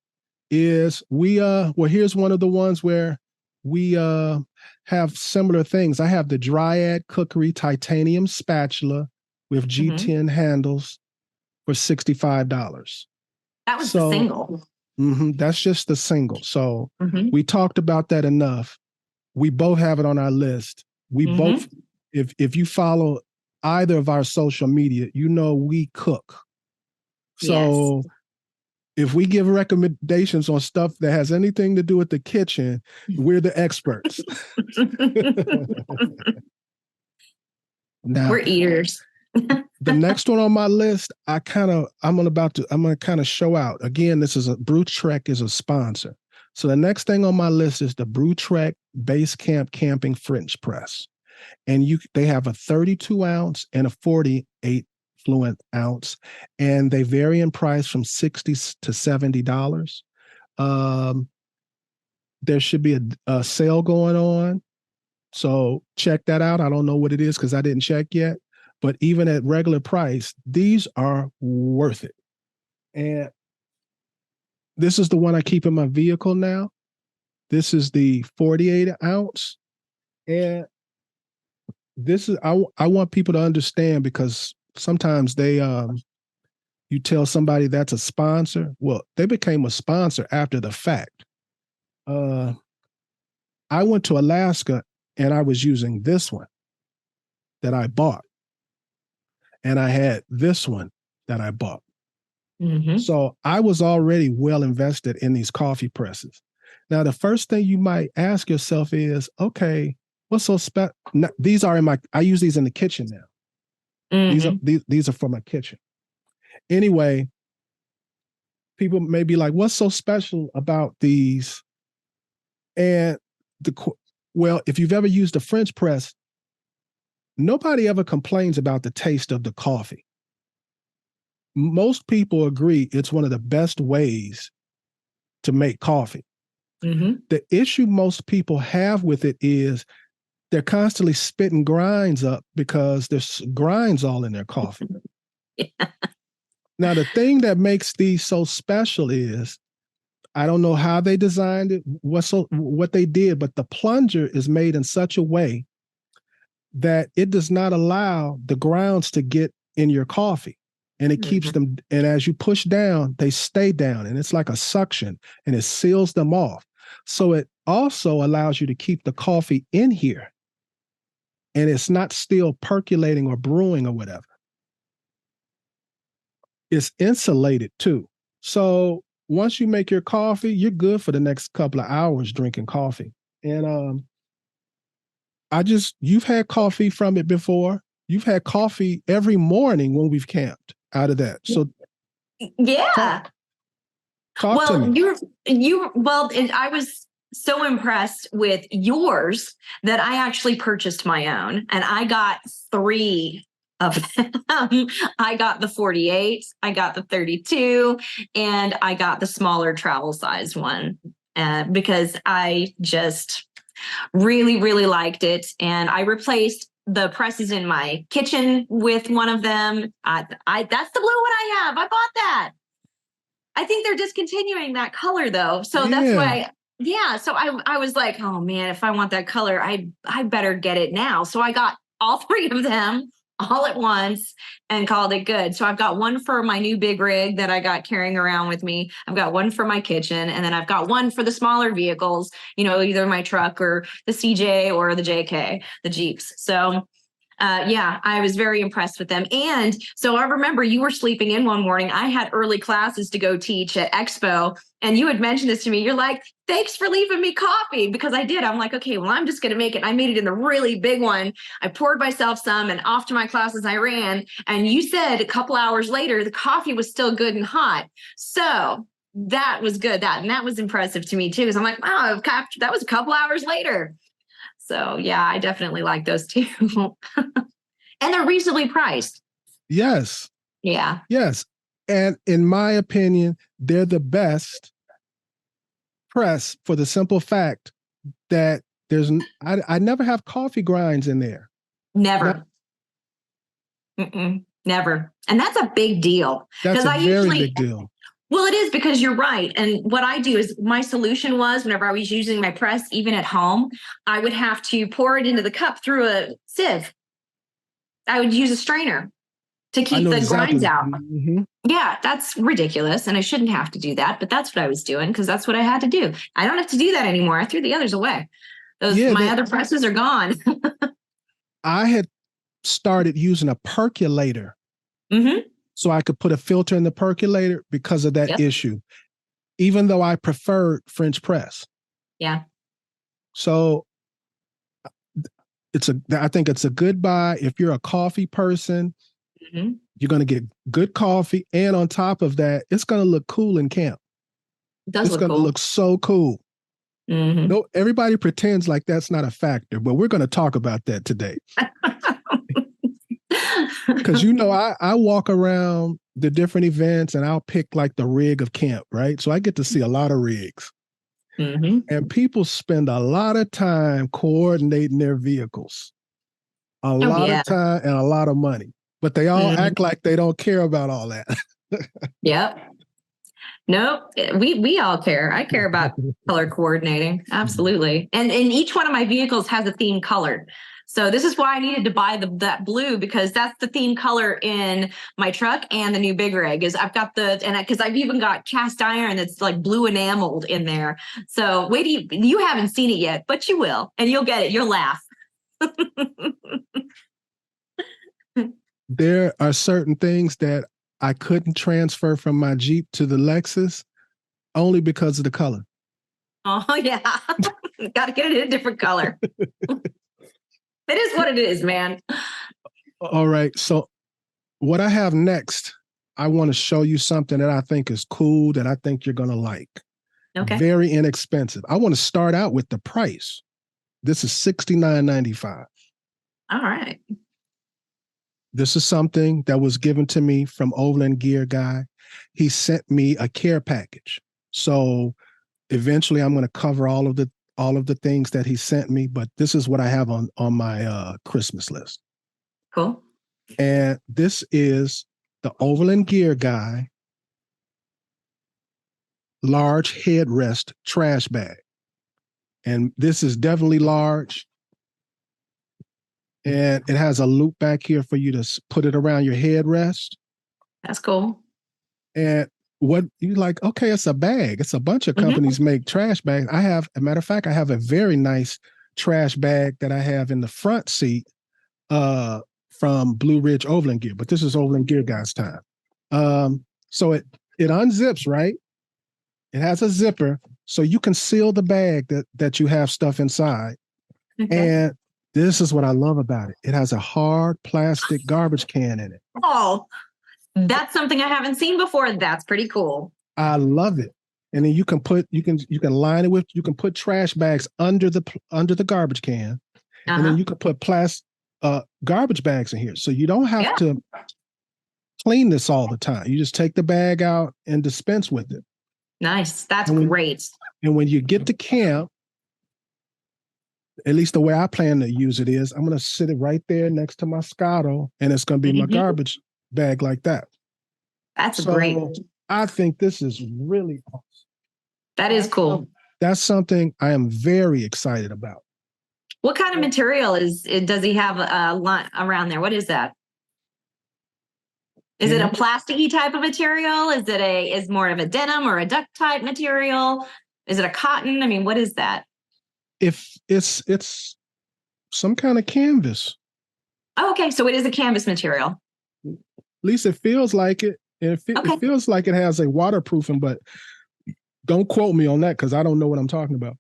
is here's one of the ones where we have similar things. I have the Dryad Cookery Titanium Spatula with G10 handles for $65. That was the single. That's just the single. So we talked about that enough. We both have it on our list. We both, if you follow either of our social media, we cook. So if we give recommendations on stuff that has anything to do with the kitchen, we're the experts. Now, we're eaters. The next one on my list, I'm going to kind of show out. Again, BruTrek is a sponsor. So the next thing on my list is the BruTrek BaseCamp Camping French Press. And they have a 32 ounce and a 48 fluent ounce, and they vary in price from $60 to $70. There should be a sale going on, so check that out. I don't know what it is because I didn't check yet, but even at regular price, these are worth it. And this is the one I keep in my vehicle now. This is the 48 ounce, and this is I want people to understand, because sometimes you tell somebody that's a sponsor. Well, they became a sponsor after the fact. I went to Alaska and I was using this one that I bought. And I had this one that I bought. So I was already well invested in these coffee presses. Now, the first thing you might ask yourself is, okay, what's so special? These are I use these in the kitchen now. These are for my kitchen. Anyway, people may be like, what's so special about these? And if you've ever used a French press, nobody ever complains about the taste of the coffee. Most people agree it's one of the best ways to make coffee. The issue most people have with it is they're constantly spitting grinds up because there's grinds all in their coffee. Now, the thing that makes these so special is, I don't know how they designed it, what they did, but the plunger is made in such a way that it does not allow the grounds to get in your coffee, and it keeps them, and as you push down, they stay down, and it's like a suction, and it seals them off. So it also allows you to keep the coffee in here, and it's not still percolating or brewing or whatever. It's insulated too. So once you make your coffee, you're good for the next couple of hours drinking coffee. And you've had coffee from it before. You've had coffee every morning when we've camped out of that. So yeah. Talk to me. And I was so impressed with yours that I actually purchased my own, and I got 3 of them. I got the 48, I got the 32, and I got the smaller travel size one because I just really, really liked it. And I replaced the presses in my kitchen with one of them. That's the blue one I have. I bought that. I think they're discontinuing that color though. So that's why. Yeah. So I was like, oh man, if I want that color, I better get it now. So I got all 3 of them all at once and called it good. So I've got one for my new big rig that I got carrying around with me. I've got one for my kitchen, and then I've got one for the smaller vehicles, either my truck or the CJ or the JK, the Jeeps. So I was very impressed with them. And so I remember you were sleeping in one morning. I had early classes to go teach at Expo, and you had mentioned this to me. You're like, thanks for leaving me coffee, because I did. I'm like, okay, well, I'm just going to make it. I made it in the really big one. I poured myself some, and off to my classes I ran. And you said a couple hours later, the coffee was still good and hot. So that was good. That was impressive to me too, because I'm like, wow, that was a couple hours later. So yeah, I definitely like those too. And they're reasonably priced. Yes. Yeah. Yes. And in my opinion, they're the best press for the simple fact that I never have coffee grinds in there. Never. Never. And that's a big deal. That's a very big deal. Well, it is, because you're right. And what I do is, my solution was, whenever I was using my press, even at home, I would have to pour it into the cup through a sieve. I would use a strainer to keep the grinds out. Mm-hmm. Yeah, that's ridiculous. And I shouldn't have to do that. But that's what I was doing, because that's what I had to do. I don't have to do that anymore. I threw the others away. My other presses are gone. I had started using a percolator. Mm-hmm. So I could put a filter in the percolator because of that issue, even though I preferred French press. Yeah. So I think it's a good buy. If you're a coffee person, you're going to get good coffee. And on top of that, it's going to look cool in camp. It's going to look so cool. Mm-hmm. No, everybody pretends like that's not a factor, but we're going to talk about that today. Because I walk around the different events, and I'll pick like the rig of camp, right? So I get to see a lot of rigs. Mm-hmm. And people spend a lot of time coordinating their vehicles. A lot of time and a lot of money. But they all act like they don't care about all that. Yep. Nope. We all care. I care about color coordinating. Absolutely. And each one of my vehicles has a theme color. So this is why I needed to buy that blue, because that's the theme color in my truck and the new big rig. Is I've got because I've even got cast iron that's like blue enameled in there. So wait, you haven't seen it yet, but you will, and you'll get it. You'll laugh. There are certain things that I couldn't transfer from my Jeep to the Lexus only because of the color. Oh yeah, got to get it in a different color. It is what it is, man. All right. So what I have next, I want to show you something that I think is cool, that I think you're going to like. Okay. Very inexpensive. I want to start out with the price. This is $69.95. All right. This is something that was given to me from Overland Gear Guy. He sent me a care package. So eventually I'm going to cover all of the things that he sent me, but this is what I have on my Christmas list. Cool. And this is the Overland Gear Guy large headrest trash bag. And this is definitely large. And it has a loop back here for you to put it around your headrest. That's cool. And what you like, okay, it's a bag. It's a bunch of companies make trash bags. I have, a matter of fact, I have a very nice trash bag that I have in the front seat from Blue Ridge Overland Gear, but this is Overland Gear Guy's time. So it unzips, right? It has a zipper, so you can seal the bag that you have stuff inside. And this is what I love about it. It has a hard plastic garbage can in it. Oh, that's something I haven't seen before. That's pretty cool. I love it. And then you can line it with, you can put trash bags under the garbage can. And then you can put garbage bags in here. So you don't have to clean this all the time. You just take the bag out and dispense with it. Nice. That's great. And when you get to camp, at least the way I plan to use it is, I'm going to sit it right there next to my Scotto, and it's going to be my garbage bag like that. That's great. I think this is really awesome. That is cool. That's something I am very excited about. What kind of material does he have around there? What is that? Is it a plasticky type of material? Is it is more of a denim or a duct type material? Is it a cotton? I mean, what is that? If it's some kind of canvas. Oh, okay. So it is a canvas material. At least it feels like it. And it feels like it has a waterproofing, but don't quote me on that because I don't know what I'm talking about.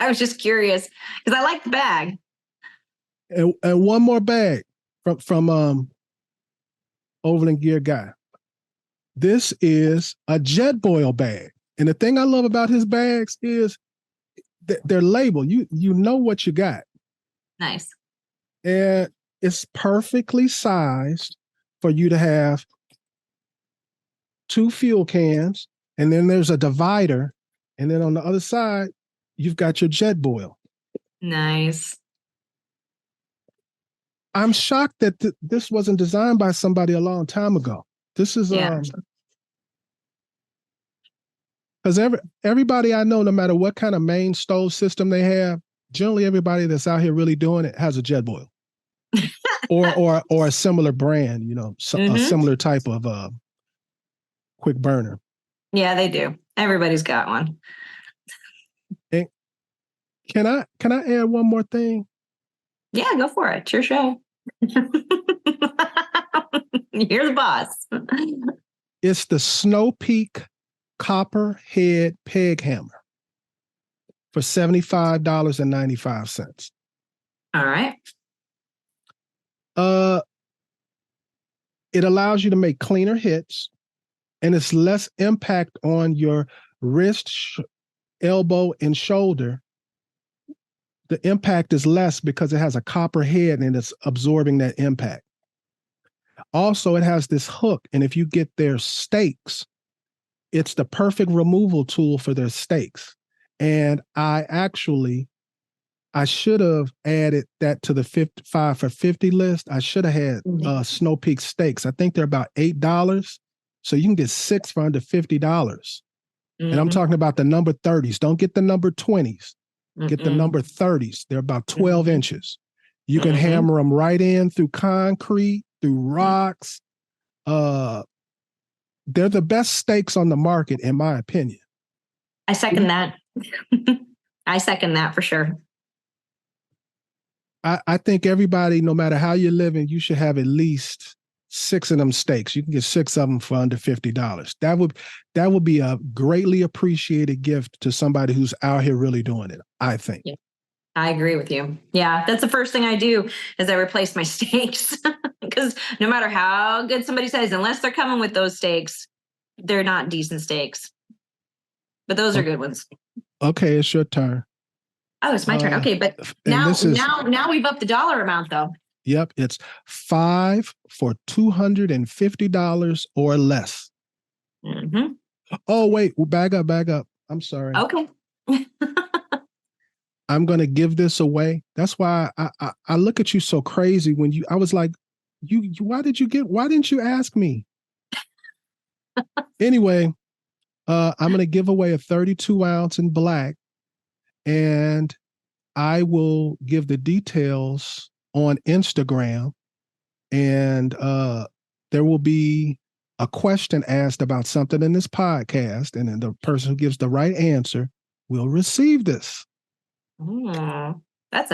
I was just curious because I like the bag. And one more bag from Overland Gear Guy. This is a JetBoil bag. And the thing I love about his bags is they're labeled. You know what you got. Nice. And it's perfectly sized for you to have 2 fuel cans, and then there's a divider, and then on the other side, you've got your JetBoil. Nice. I'm shocked that this wasn't designed by somebody a long time ago. This is because everybody I know, no matter what kind of main stove system they have, generally everybody that's out here really doing it has a JetBoil or a similar brand, a similar type of quick burner. Yeah, they do. Everybody's got one. And can I add one more thing? Yeah, go for it. It's your show. You're the boss. It's the Snow Peak Copper Head Peg Hammer for $75.95. All right. It allows you to make cleaner hits, and it's less impact on your wrist, elbow, and shoulder. The impact is less because it has a copper head and it's absorbing that impact. Also, it has this hook, and if you get their steaks, it's the perfect removal tool for their steaks. And I should have added that to the 5 for 50 list. I should have had Snow Peak steaks. I think they're about $8. So you can get 6 for under $50. And I'm talking about the number 30s. Don't get the number 20s. Get the number 30s. They're about 12 inches. You can hammer them right in through concrete, through rocks. They're the best steaks on the market, in my opinion. I second that. I second that for sure. I think everybody, no matter how you're living, you should have at least 6 of them steaks. You can get 6 of them for under $50. That would be a greatly appreciated gift to somebody who's out here really doing it, I think. Yeah, I agree with you. Yeah, that's the first thing I do is I replace my steaks because no matter how good somebody says, unless they're coming with those steaks, they're not decent steaks. But those are good ones. Okay, it's your turn. Oh, it's my turn. Okay, but now we've upped the dollar amount though. Yep, it's 5 for $250 or less. Oh, wait, bag up. I'm sorry. Okay. I'm going to give this away. That's why I look at you so crazy when I was like, why didn't you ask me? Anyway, I'm going to give away a 32 ounce in black, and I will give the details on Instagram, and there will be a question asked about something in this podcast, and then the person who gives the right answer will receive this. That's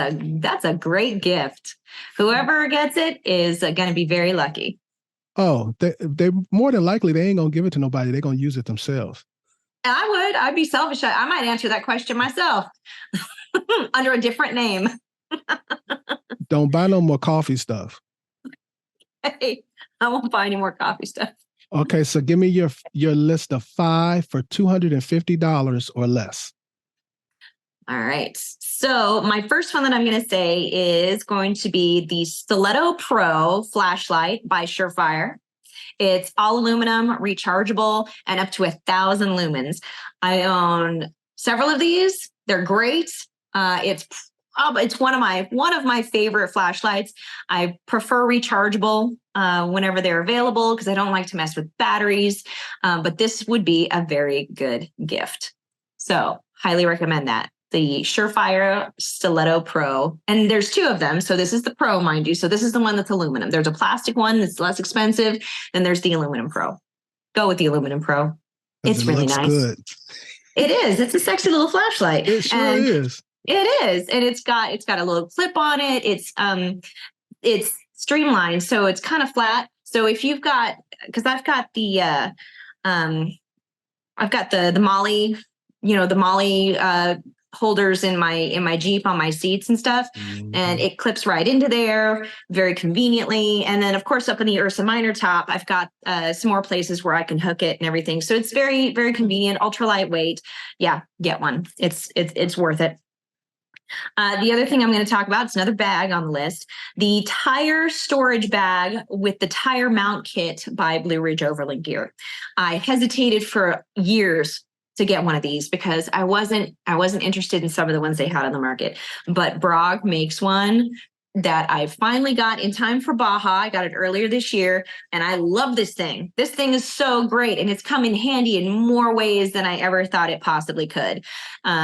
a great gift. Whoever gets it is going to be very lucky. Oh, they more than likely they ain't gonna give it to nobody. They're gonna use it themselves. I'd be selfish. I might answer that question myself under a different name. Don't buy no more coffee stuff. Hey, I won't buy any more coffee stuff. Okay, so give me your list of 5 for $250 or less. All right. So my first one that I'm going to say is going to be the Stiletto Pro flashlight by SUREFIRE. It's all aluminum, rechargeable, and up to 1,000 lumens. I own several of these. They're great. It's one of my favorite flashlights. I prefer rechargeable whenever they're available because I don't like to mess with batteries. But this would be a very good gift. So highly recommend that. The SUREFIRE Stiletto Pro. And there's 2 of them. So this is the Pro, mind you. So this is the one that's aluminum. There's a plastic one that's less expensive. Then there's the aluminum Pro. Go with the aluminum Pro. It's really nice. Good. It is. It's a sexy little flashlight. It sure is. It is. And it's got a little clip on it. It's streamlined. So it's kind of flat. So if you've got, because I've got the Molly, the Molly holders in my Jeep on my seats and stuff. Mm-hmm. And it clips right into there very conveniently. And then of course, up in the Ursa Minor top, I've got some more places where I can hook it and everything. So it's very, very convenient, ultra lightweight. Yeah, get one. It's worth it. The other thing I'm going to talk about is another bag on the list, the tire storage bag with the tire mount kit by Blue Ridge Overland Gear. I hesitated for years to get one of these because I wasn't interested in some of the ones they had on the market, but Brog makes one that I finally got in time for Baja. I got it earlier this year and I love this thing. This thing is so great and it's come in handy in more ways than I ever thought it possibly could.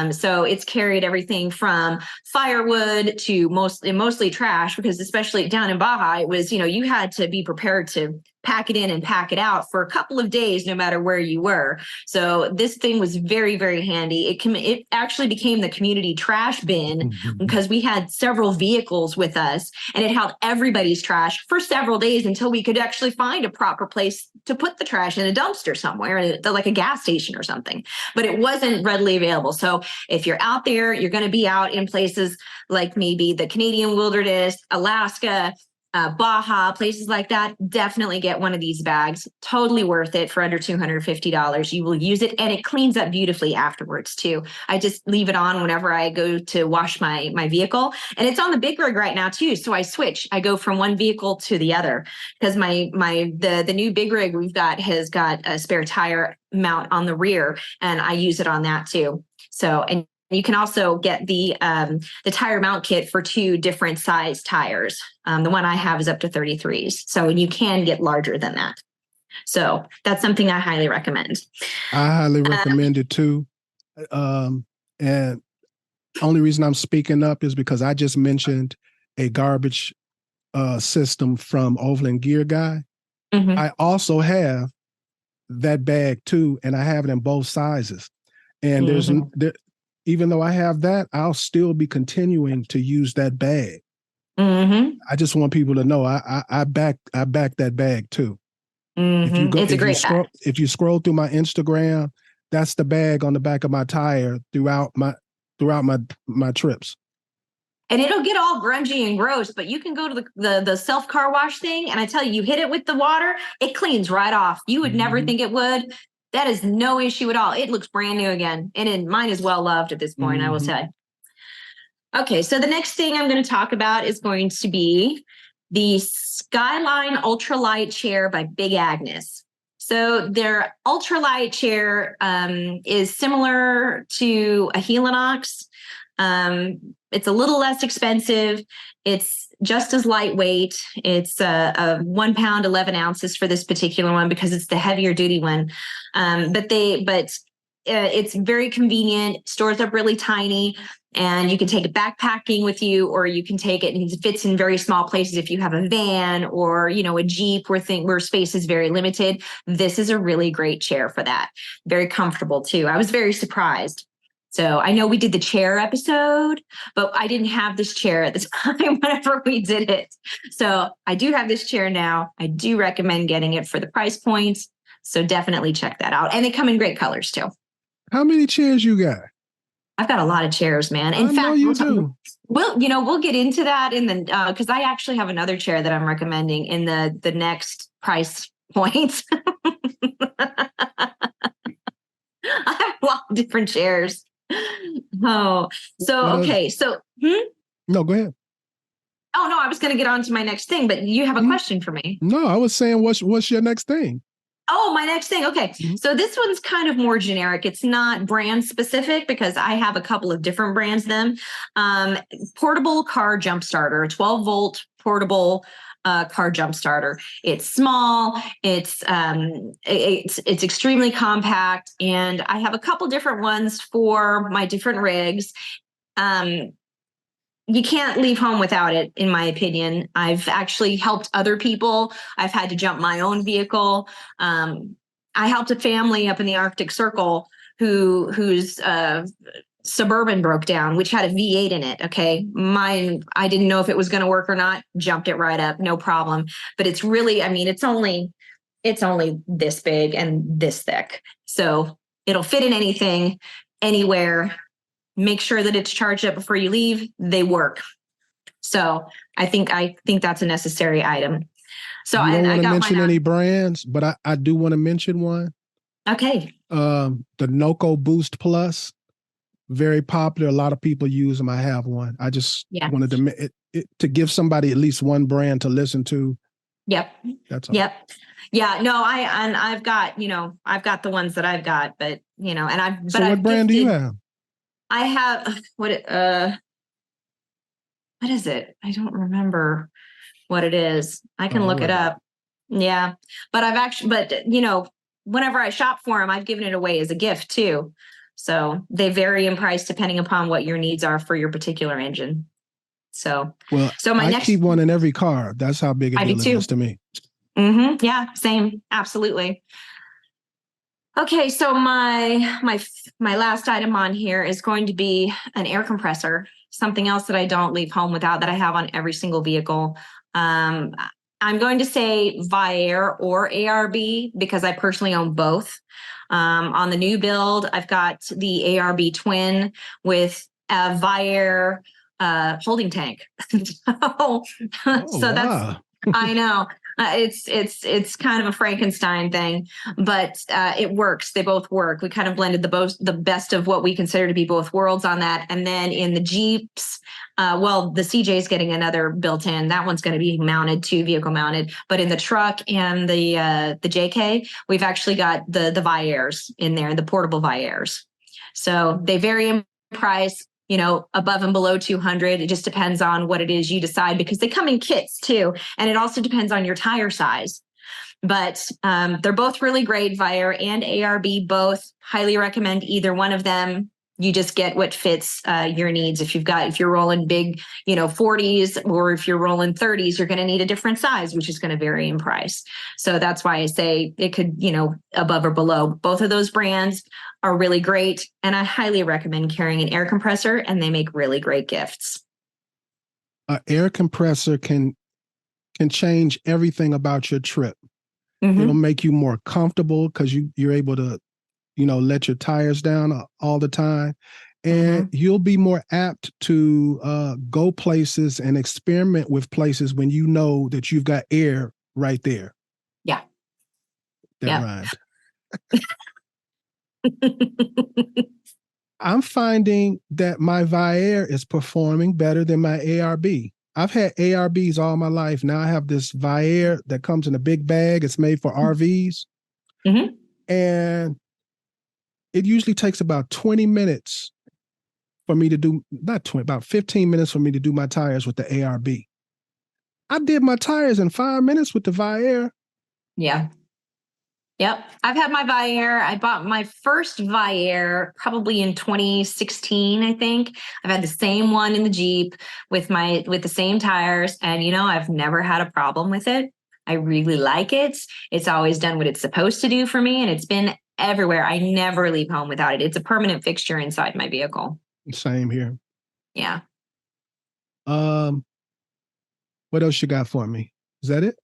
So it's carried everything from firewood to mostly trash, because especially down in Baja, it was, you had to be prepared to pack it in and pack it out for a couple of days, no matter where you were. So this thing was very, very handy. It actually became the community trash bin because we had several vehicles with us and it held everybody's trash for several days until we could actually find a proper place to put the trash in a dumpster somewhere, like a gas station or something, but it wasn't readily available. So if you're out there, you're going to be out in places like maybe the Canadian wilderness, Alaska, Baja, places like that, definitely get one of these bags. Totally worth it for under $250. You will use it and it cleans up beautifully afterwards too. I just leave it on whenever I go to wash my vehicle, and it's on the big rig right now too. So I switch. I go from one vehicle to the other because the new big rig we've got has got a spare tire mount on the rear, and I use it on that too. So, and you can also get the tire mount kit for 2 different size tires. The one I have is up to 33s. So you can get larger than that. So that's something I highly recommend. I highly recommend it too. And only reason I'm speaking up is because I just mentioned a garbage system from Overland Gear Guy. Mm-hmm. I also have that bag too, and I have it in both sizes. And even though I have that, I'll still be continuing to use that bag. Mm-hmm. I just want people to know I back that bag too. Mm-hmm. If you scroll through my Instagram, that's the bag on the back of my tire throughout my trips. And it'll get all grungy and gross, but you can go to the self car wash thing, and I tell you hit it with the water, it cleans right off. You would never think it would. That is no issue at all. It looks brand new again. And mine is well loved at this point, I will say. Okay, so the next thing I'm going to talk about is going to be the Skyline Ultralight Chair by Big AGNES. So their ultralight chair is similar to a Helinox. It's a little less expensive. It's just as lightweight. It's a 1 pound, 11 ounces for this particular one because it's the heavier duty one. But it's very convenient, stores up really tiny, and you can take it backpacking with you, or you can take it and it fits in very small places if you have a van or, you know, a Jeep where space is very limited. This is a really great chair for that. Very comfortable too. I was very surprised. So I know we did the chair episode, but I didn't have this chair at the time whenever we did it. So I do have this chair now. I do recommend getting it for the price points. So definitely check that out. And they come in great colors too. How many chairs you got? I've got a lot of chairs, man. In fact, we'll get into that in the because I actually have another chair that I'm recommending in the next price point. I have a lot of different chairs. Oh, so okay. So no, go ahead. Oh no, I was going to get on to my next thing, but you have a question for me. No, I was saying, what's your next thing? Oh, my next thing. Okay. So this one's kind of more generic. It's not brand specific because I have a couple of different brands then. Portable car jump starter, 12-volt portable car jump starter. It's small. It's extremely compact, and I have a couple different ones for my different rigs. You can't leave home without it, in my opinion. I've actually helped other people. I've had to jump my own vehicle. I helped a family up in the Arctic Circle whose Suburban broke down, which had a V8 in it. Okay. Mine, I didn't know if it was going to work or not. Jumped it right up. No problem. But it's really, I mean, it's only this big and this thick. So it'll fit in anything, anywhere. Make sure that it's charged up before you leave. They work. So I think that's a necessary item. So I don't want to mention any brands, but I do want to mention one. Okay. The Noco Boost Plus, very popular. A lot of people use them. I have one. I just wanted to give somebody at least one brand to listen to. Yep. That's all. Yep. Yeah. No, I've got the ones that I've got, but what brand do you have? I have what is it? I don't remember what it is. I can look it up. Yeah. But whenever I shop for them, I've given it away as a gift too. So they vary in price depending upon what your needs are for your particular engine. So I keep one in every car. That's how big a deal it is to me. Mm-hmm. Yeah, same. Absolutely. Okay, so my last item on here is going to be an air compressor, something else that I don't leave home without, that I have on every single vehicle. I'm going to say Viair or ARB because I personally own both. On the new build, I've got the ARB Twin with a Viair holding tank. That's, I know. It's kind of a Frankenstein thing, but it works. They both work. We kind of blended the best of what we consider to be both worlds on that. And then in the Jeeps, the CJ is getting another built in. That one's going to be mounted, vehicle mounted. But in the truck and the JK, we've actually got the Viairs in there, the portable Viairs. So they vary in price. Above and below 200. It just depends on what it is you decide, because they come in kits too. And it also depends on your tire size. But they're both really great. Viair and ARB, both highly recommend either one of them. You just get what fits your needs. If you're rolling big, 40s, or if you're rolling 30s, you're going to need a different size, which is going to vary in price. So that's why I say it could, above or below. Both of those brands are really great. And I highly recommend carrying an air compressor, and they make really great gifts. An air compressor can change everything about your trip. Mm-hmm. It'll make you more comfortable because you're able to let your tires down all the time, and you'll be more apt to go places and experiment with places when you know that you've got air right there. Yeah. That rhymed. I'm finding that my Viair is performing better than my ARB. I've had ARBs all my life. Now I have this Viair that comes in a big bag. It's made for RVs. Mm-hmm. And it usually takes about 20 minutes for me to do, about 15 minutes for me to do my tires with the ARB. I did my tires in 5 minutes with the Viair. Yeah. Yep. I've had my Viair. I bought my first Viair probably in 2016, I think. I've had the same one in the Jeep with the same tires. And, I've never had a problem with it. I really like it. It's always done what it's supposed to do for me. And it's been everywhere. I never leave home without it. It's a permanent fixture inside my vehicle. Same here. Yeah. What else you got for me? Is that it?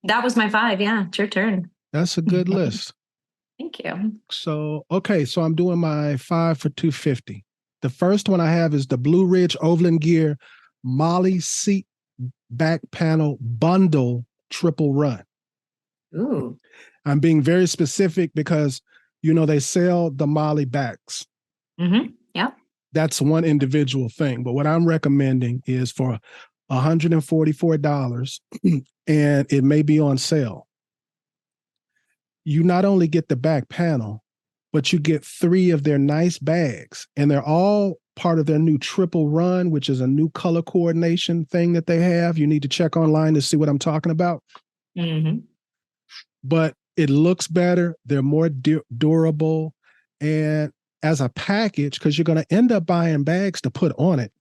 That was my 5. Yeah. It's your turn. That's a good list. Thank you. So, okay. So I'm doing my 5 for $250. The first one I have is the Blue Ridge Overland Gear Molly Seat Back Panel Bundle Triple Run. Ooh. I'm being very specific because, they sell the Molly backs. Mm-hmm. Yeah. That's one individual thing. But what I'm recommending is for $144, and it may be on sale. You not only get the back panel, but you get 3 of their nice bags, and they're all part of their new triple run, which is a new color coordination thing that they have. You need to check online to see what I'm talking about. Mm-hmm. But it looks better. They're more durable. And as a package, because you're going to end up buying bags to put on it.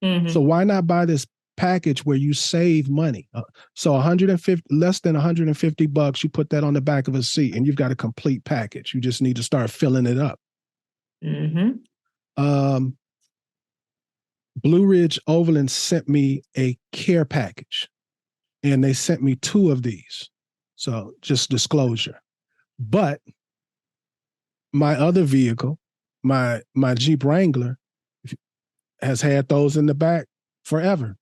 Mm-hmm. So why not buy this package where you save money? So less than $150, you put that on the back of a seat and you've got a complete package. You just need to start filling it up. Mm-hmm. Blue Ridge Overland sent me a care package, and they sent me 2 of these. So just disclosure. But my other vehicle, my Jeep Wrangler, has had those in the back forever.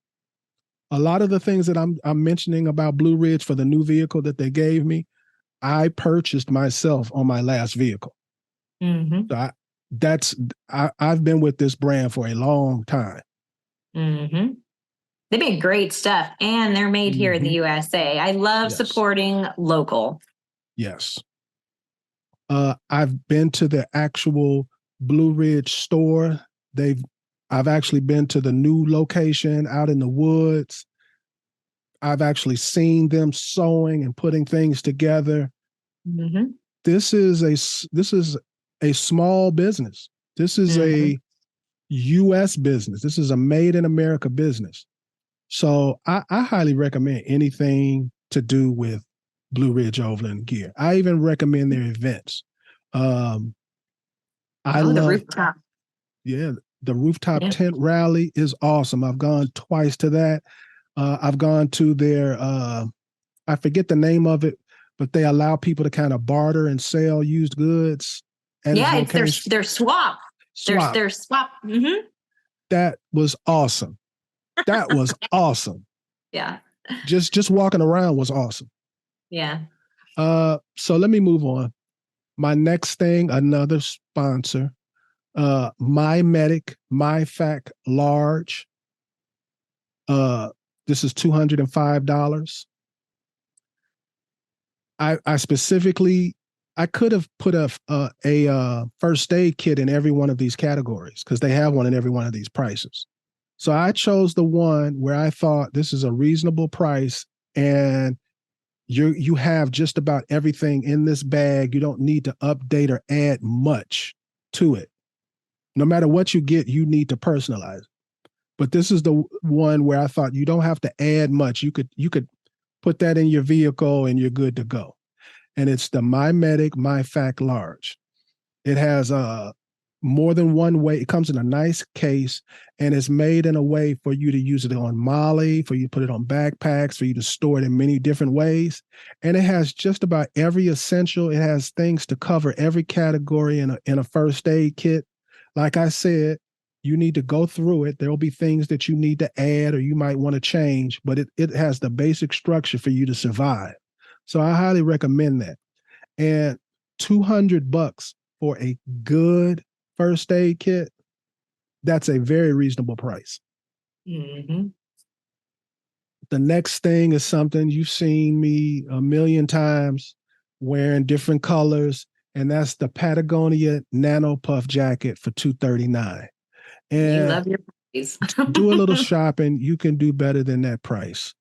A lot of the things that I'm mentioning about Blue Ridge for the new vehicle that they gave me, I purchased myself on my last vehicle. Mm-hmm. So I've been with this brand for a long time. Mm-hmm. They make great stuff, and they're made here in the USA. I love supporting local. Yes. I've been to the actual Blue Ridge store. I've actually been to the new location out in the woods. I've actually seen them sewing and putting things together. Mm-hmm. This is a small business. This is a U.S. business. This is a made in America business. So I highly recommend anything to do with Blue Ridge Overland Gear. I even recommend their events. I love the rooftop. Yeah, the rooftop tent rally is awesome. I've gone twice to that. I've gone to their, I forget the name of it, but they allow people to kind of barter and sell used goods. It's their swap. Their swap. Mm-hmm. That was awesome. That was awesome. Yeah. Just walking around was awesome. Yeah. So let me move on. My next thing, another sponsor, My Medic, MyFac Large. This is $205. I specifically, I could have put a first aid kit in every one of these categories because they have one in every one of these prices. So I chose the one where I thought this is a reasonable price, and you have just about everything in this bag. You don't need to update or add much to it. No matter what you get, you need to personalize it. But this is the one where I thought you don't have to add much. You could put that in your vehicle and you're good to go. And it's the My Medic MyFac Large. It has more than one way. It comes in a nice case, and it's made in a way for you to use it on Molly, for you to put it on backpacks, for you to store it in many different ways. And it has just about every essential. It has things to cover every category in a first aid kit. Like I said, you need to go through it. There will be things that you need to add or you might want to change, but it has the basic structure for you to survive. So I highly recommend that. And $200 for a good first aid kit, that's a very reasonable price. Mm-hmm. The next thing is something you've seen me a million times wearing different colors, and that's the Patagonia Nano Puff jacket for $239. And you love your price. Do a little shopping. You can do better than that price.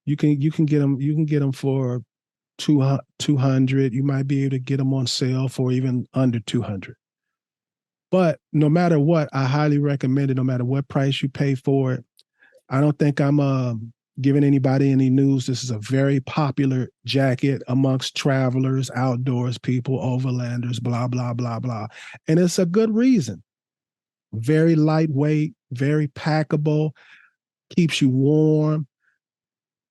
You can get them for $200. You might be able to get them on sale for even under $200. But no matter what, I highly recommend it, no matter what price you pay for it. I don't think I'm giving anybody any news. This is a very popular jacket amongst travelers, outdoors people, overlanders, blah, blah, blah, blah. And it's a good reason. Very lightweight, very packable, keeps you warm.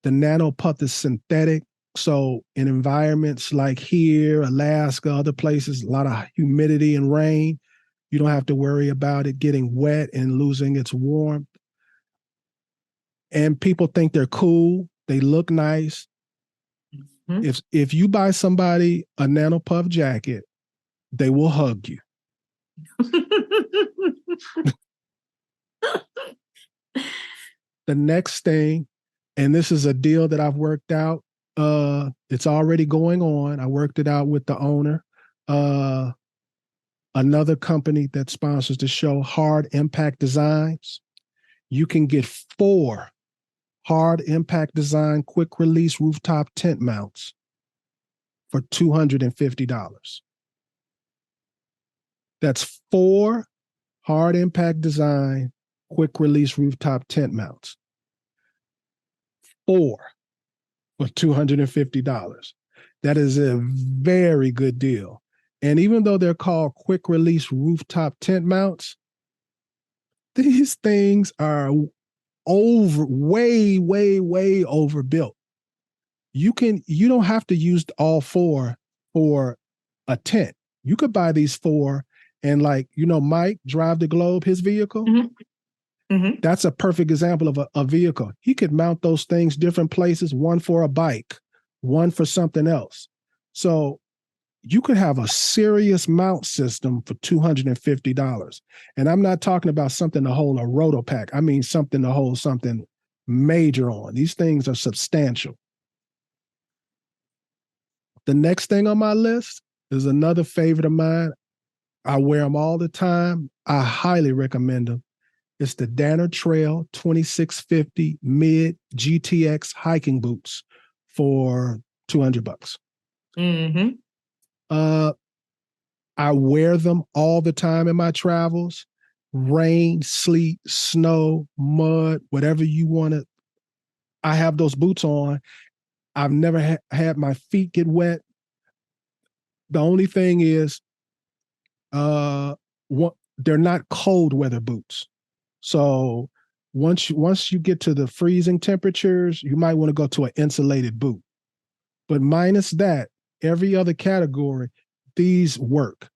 The nano puff is synthetic. So in environments like here, Alaska, other places, a lot of humidity and rain, you don't have to worry about it getting wet and losing its warmth. And people think they're cool. They look nice. Mm-hmm. If you buy somebody a nano puff jacket, they will hug you. The next thing, and this is a deal that I've worked out. It's already going on. I worked it out with the owner. Another company that sponsors the show, Hard Impact Designs. You can get 4 Hard Impact Design quick release rooftop tent mounts for $250. That's 4 Hard Impact Design quick release rooftop tent mounts. 4 for $250. That is a very good deal. And even though they're called quick release rooftop tent mounts, these things are way overbuilt. You don't have to use all 4 for a tent. You could buy these 4 and Mike Drive the Globe, his vehicle. Mm-hmm. Mm-hmm. That's a perfect example of a vehicle. He could mount those things different places, one for a bike, one for something else. So you could have a serious mount system for $250. And I'm not talking about something to hold a rotopack. I mean something to hold something major on. These things are substantial. The next thing on my list is another favorite of mine. I wear them all the time. I highly recommend them. It's the Danner Trail 2650 Mid GTX hiking boots for $200. Mm-hmm. I wear them all the time in my travels. Rain, sleet, snow, mud, whatever you want to. I have those boots on. I've never had my feet get wet. The only thing is, they're not cold weather boots. So once you get to the freezing temperatures, you might want to go to an insulated boot. But minus that, every other category, these work.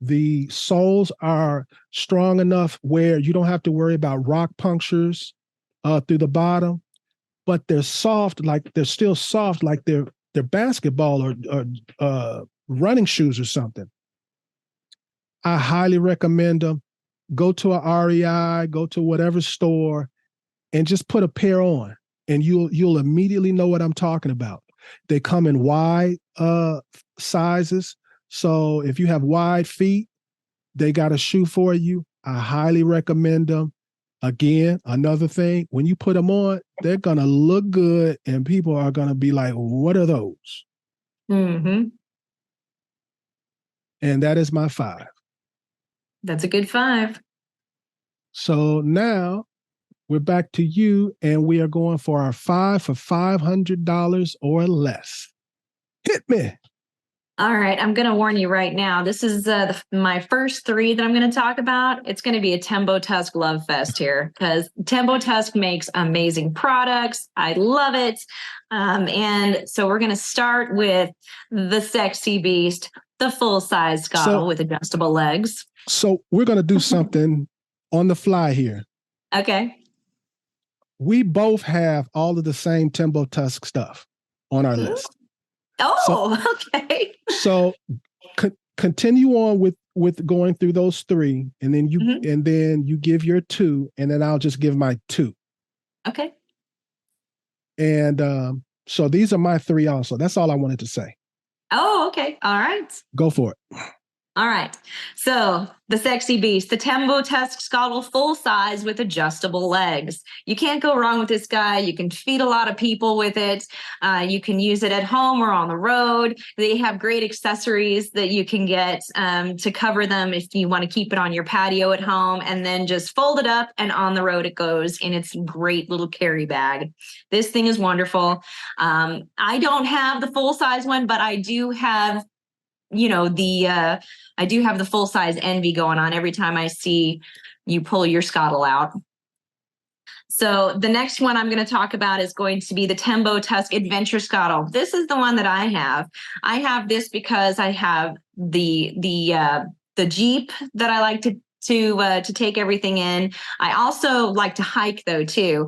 The soles are strong enough where you don't have to worry about rock punctures through the bottom, but they're soft, they're still soft, like they're basketball or running shoes or something. I highly recommend them. Go to a REI, go to whatever store, and just put a pair on, and you'll immediately know what I'm talking about. They come in wide sizes. So if you have wide feet, they got a shoe for you. I highly recommend them. Again, another thing, when you put them on, they're going to look good and people are going to be like, what are those? Mm-hmm. And that is my 5. That's a good 5. So now we're back to you, and we are going for our 5 for $500 or less. Hit me. All right. I'm going to warn you right now. This is my first 3 that I'm going to talk about. It's going to be a Tembo Tusk love fest here because Tembo Tusk makes amazing products. I love it. And so we're going to start with the sexy beast, the full-size Skottle with adjustable legs. So we're going to do something on the fly here. Okay. We both have all of the same Tembo Tusk stuff on our list. Okay. So continue on with going through those 3, and then you give your 2, and then I'll just give my 2. Okay. And so these are my 3 also. That's all I wanted to say. Oh, okay. All right. Go for it. All right. So the sexy beast, the Tembo Tusk Scuttle full size with adjustable legs. You can't go wrong with this guy. You can feed a lot of people with it. You can use it at home or on the road. They have great accessories that you can get to cover them if you want to keep it on your patio at home, and then just fold it up and on the road it goes in its great little carry bag. This thing is wonderful. I don't have the full size one, but I do have I do have the full size envy going on every time I see you pull your scuttle out. So the next one I'm going to talk about is going to be the Tembo Tusk Adventure Scuttle. This is the one that I have. I have this because I have the Jeep that I like to take everything in. I also like to hike though too.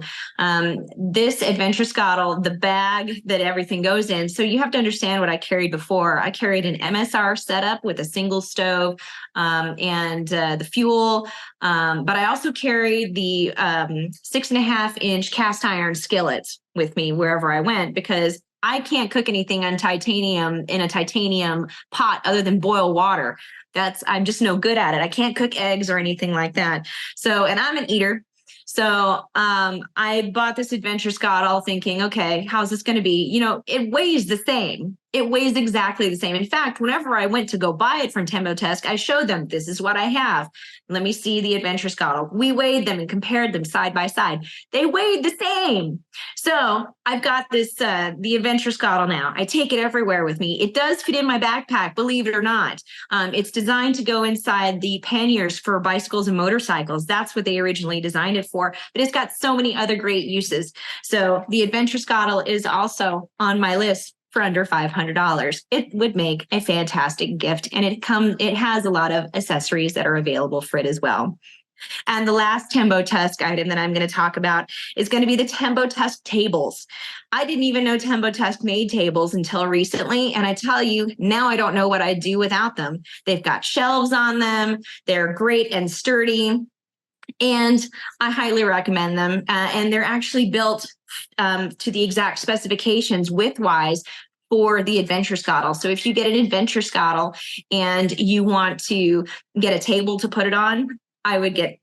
This Adventure Scuttle, the bag that everything goes in. So you have to understand what I carried before. I carried an MSR setup with a single stove and the fuel. But I also carried the 6.5-inch cast iron skillet with me wherever I went, because I can't cook anything on titanium in a titanium pot other than boil water. I'm just no good at it. I can't cook eggs or anything like that. So, and I'm an eater. So I bought this Adventure Scuttle thinking, okay, how's this going to be? It weighs the same. It weighs exactly the same. In fact, whenever I went to go buy it from Tembo Tusk, I showed them, this is what I have. Let me see the Adventure Scuttle. We weighed them and compared them side by side. They weighed the same. So I've got this, the Adventure Scuttle now. I take it everywhere with me. It does fit in my backpack, believe it or not. It's designed to go inside the panniers for bicycles and motorcycles. That's what they originally designed it for, but it's got so many other great uses. So the Adventure Scuttle is also on my list for under $500. It would make a fantastic gift, and it has a lot of accessories that are available for it as well. And the last Tembo Tusk item that I'm going to talk about is going to be the Tembo Tusk tables. I didn't even know Tembo Tusk made tables until recently, and I tell you, now I don't know what I'd do without them. They've got shelves on them. They're great and sturdy, and I highly recommend them. And they're actually built to the exact specifications width-wise for the Adventure Scuttle. So if you get an Adventure Scuttle and you want to get a table to put it on, I would get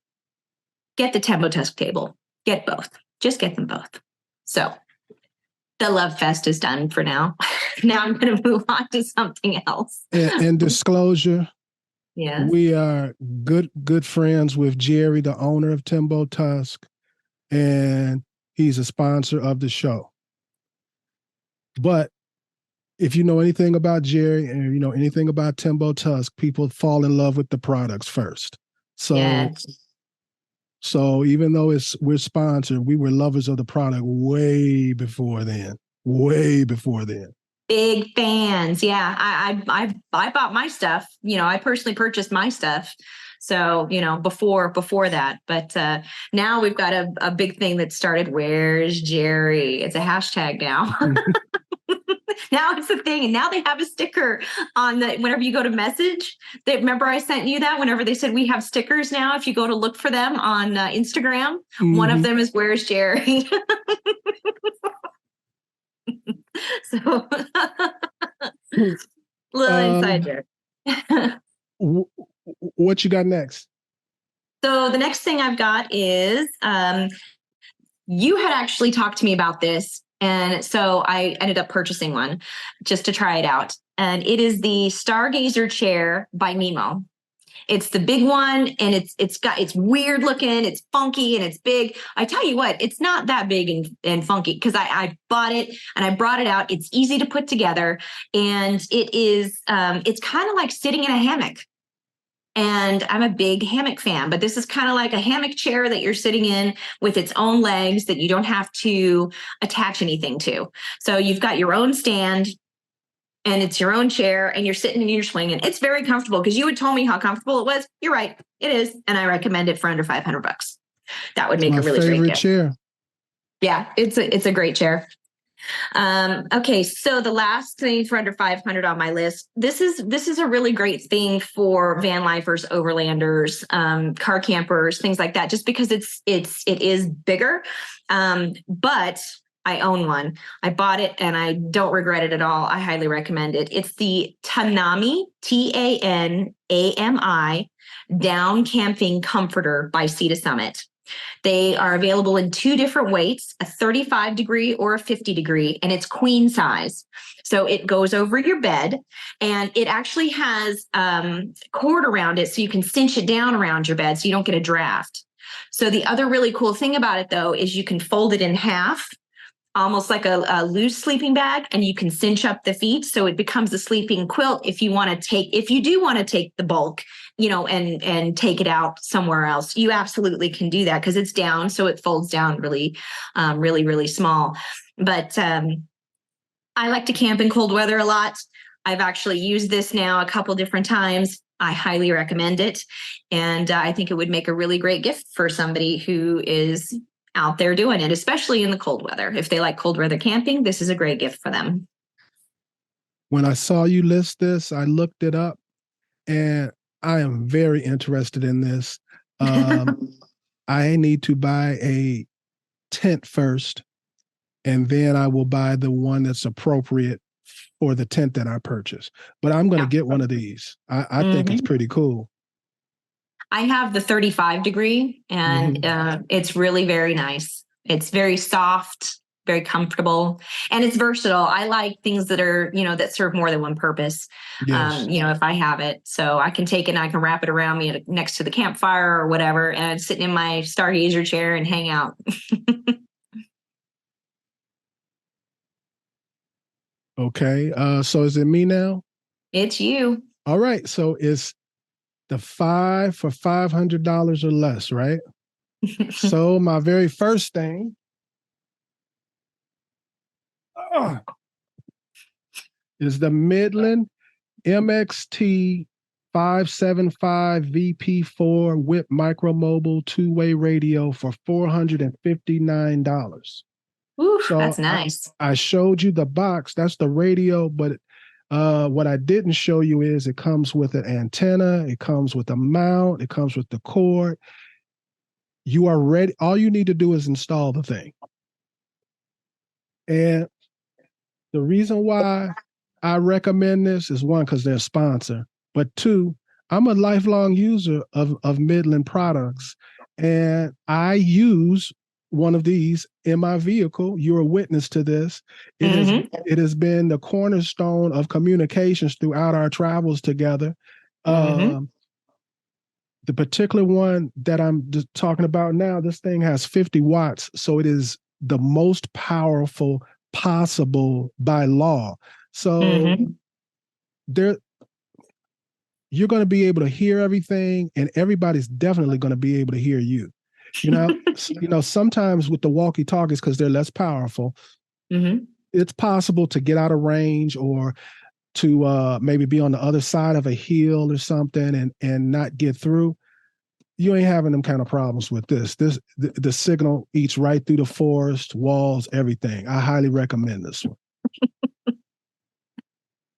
the Tembo Tusk table. Get both. Just get them both. So the love fest is done for now. Now I'm going to move on to something else. And disclosure, yeah, we are good friends with Jerry, the owner of Tembo Tusk, and he's a sponsor of the show. But if you know anything about Jerry and you know anything about Tembo Tusk, people fall in love with the products first. So, yes. So even though we're sponsored, we were lovers of the product way before then. Way before then. Big fans. Yeah. I bought my stuff. I personally purchased my stuff. So, before that, but now we've got a big thing that started. Where's Jerry? It's a hashtag now. Now it's a thing. And now they have a sticker on whenever you go to message. Remember I sent you that whenever they said we have stickers now. If you go to look for them on Instagram, one of them is Where's Jerry? So little inside joke. What you got next? So the next thing I've got is you had actually talked to me about this. And so I ended up purchasing one just to try it out. And it is the Stargazer chair by Nemo. It's the big one, and it's weird looking, it's funky, and it's big. I tell you what, it's not that big and funky, because I bought it and I brought it out. It's easy to put together, and it's kind of like sitting in a hammock. And I'm a big hammock fan, but this is kind of like a hammock chair that you're sitting in with its own legs that you don't have to attach anything to. So you've got your own stand, and it's your own chair, and you're sitting and you're swinging. It's very comfortable, because you had told me how comfortable it was. You're right. It is. And I recommend it for under $500. That would make a really great gift. Chair. Yeah, it's a great chair. Okay, so the last thing for under 500 on my list, this is a really great thing for van lifers, overlanders, car campers, things like that, just because it is bigger. But I own one. I bought it and I don't regret it at all. I highly recommend it. It's the Tanami, Tanami, Down Camping Comforter by Sea to Summit. They are available in 2 different weights, a 35 degree or a 50 degree, and it's queen size. So it goes over your bed, and it actually has cord around it so you can cinch it down around your bed so you don't get a draft. So the other really cool thing about it, though, is you can fold it in half, almost like a loose sleeping bag, and you can cinch up the feet so it becomes a sleeping quilt if you do want to take the bulk, and take it out somewhere else. You absolutely can do that because it's down, so it folds down really, really small. But I like to camp in cold weather a lot. I've actually used this now a couple different times. I highly recommend it. And I think it would make a really great gift for somebody who is out there doing it, especially in the cold weather. If they like cold weather camping, this is a great gift for them. When I saw you list this, I looked it up, and I am very interested in this. I need to buy a tent first, and then I will buy the one that's appropriate for the tent that I purchase. But I'm going to get one of these. I think it's pretty cool. I have the 35 degree, and it's really very nice. It's very soft, very comfortable, and it's versatile. I like things that are, that serve more than one purpose. Yes. If I have it, so I can take it and I can wrap it around me next to the campfire or whatever, and sitting in my stargazer chair and hang out. Okay. So is it me now? It's you. All right. So it's the 5 for $500 or less, right? So my very first thing is the Midland MXT 575 VP4 whip micromobile 2-way radio for $459. Ooh, so that's nice. I showed you the box. That's the radio, but what I didn't show you is it comes with an antenna, it comes with a mount, it comes with the cord. You are ready. All you need to do is install the thing. And the reason why I recommend this is, 1, because they're a sponsor, but 2, I'm a lifelong user of Midland products, and I use one of these in my vehicle. You're a witness to this. It has been the cornerstone of communications throughout our travels together. The particular one that I'm just talking about now, this thing has 50 watts, so it is the most powerful possible by law. So you're going to be able to hear everything, and everybody's definitely going to be able to hear you. Sometimes with the walkie-talkies, because they're less powerful, it's possible to get out of range or to maybe be on the other side of a hill or something and not get through. You ain't having them kind of problems with this. The signal eats right through the forest, walls, everything. I highly recommend this one.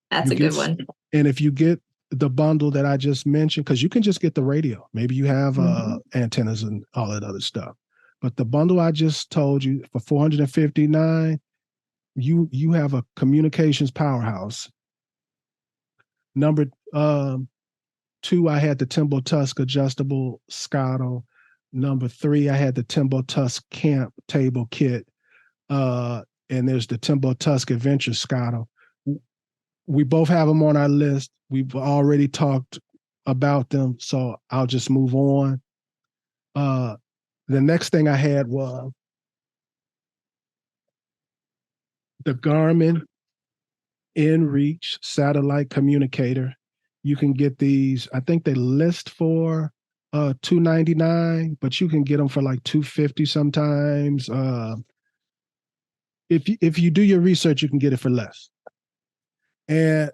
That's a good one. And if you get the bundle that I just mentioned, because you can just get the radio. Maybe you have antennas and all that other stuff. But the bundle I just told you for $459, you have a communications powerhouse. Number 2, I had the Timbo Tusk adjustable scuttle. Number 3, I had the Timbo Tusk camp table kit. And there's the Timbo Tusk adventure scuttle. We both have them on our list. We've already talked about them, so I'll just move on. The next thing I had was the Garmin InReach satellite communicator. You can get these, I think they list for $299, but you can get them for like $250 sometimes. If you do your research, you can get it for less. And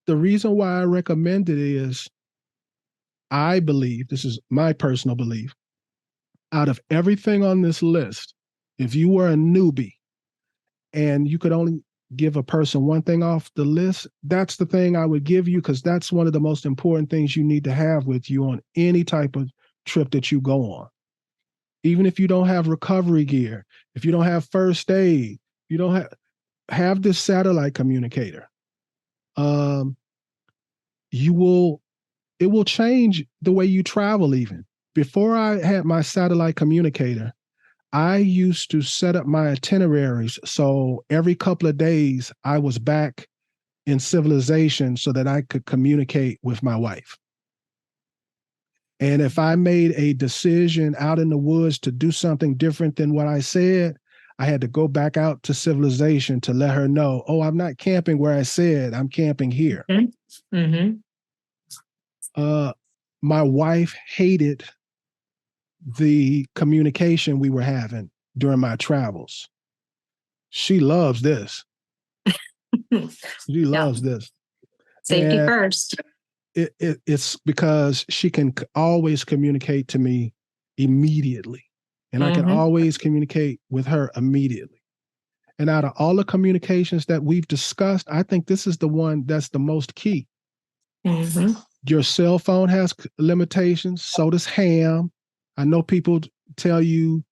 the reason why I recommend it is, I believe, this is my personal belief, out of everything on this list, if you were a newbie and you could only give a person one thing off the list, that's the thing I would give you, because that's one of the most important things you need to have with you on any type of trip that you go on. Even if you don't have recovery gear, if you don't have first aid, you don't have this satellite communicator. It will change the way you travel even. Before I had my satellite communicator, I used to set up my itineraries so every couple of days I was back in civilization so that I could communicate with my wife. And if I made a decision out in the woods to do something different than what I said, I had to go back out to civilization to let her know, oh, I'm not camping where I said, I'm camping here. Mm-hmm. My wife hated the communication we were having during my travels. She loves this. She loves this. Safety first. It's because she can always communicate to me immediately. And I can always communicate with her immediately. And out of all the communications that we've discussed, I think this is the one that's the most key. Mm-hmm. Your cell phone has limitations, so does ham. I know people tell you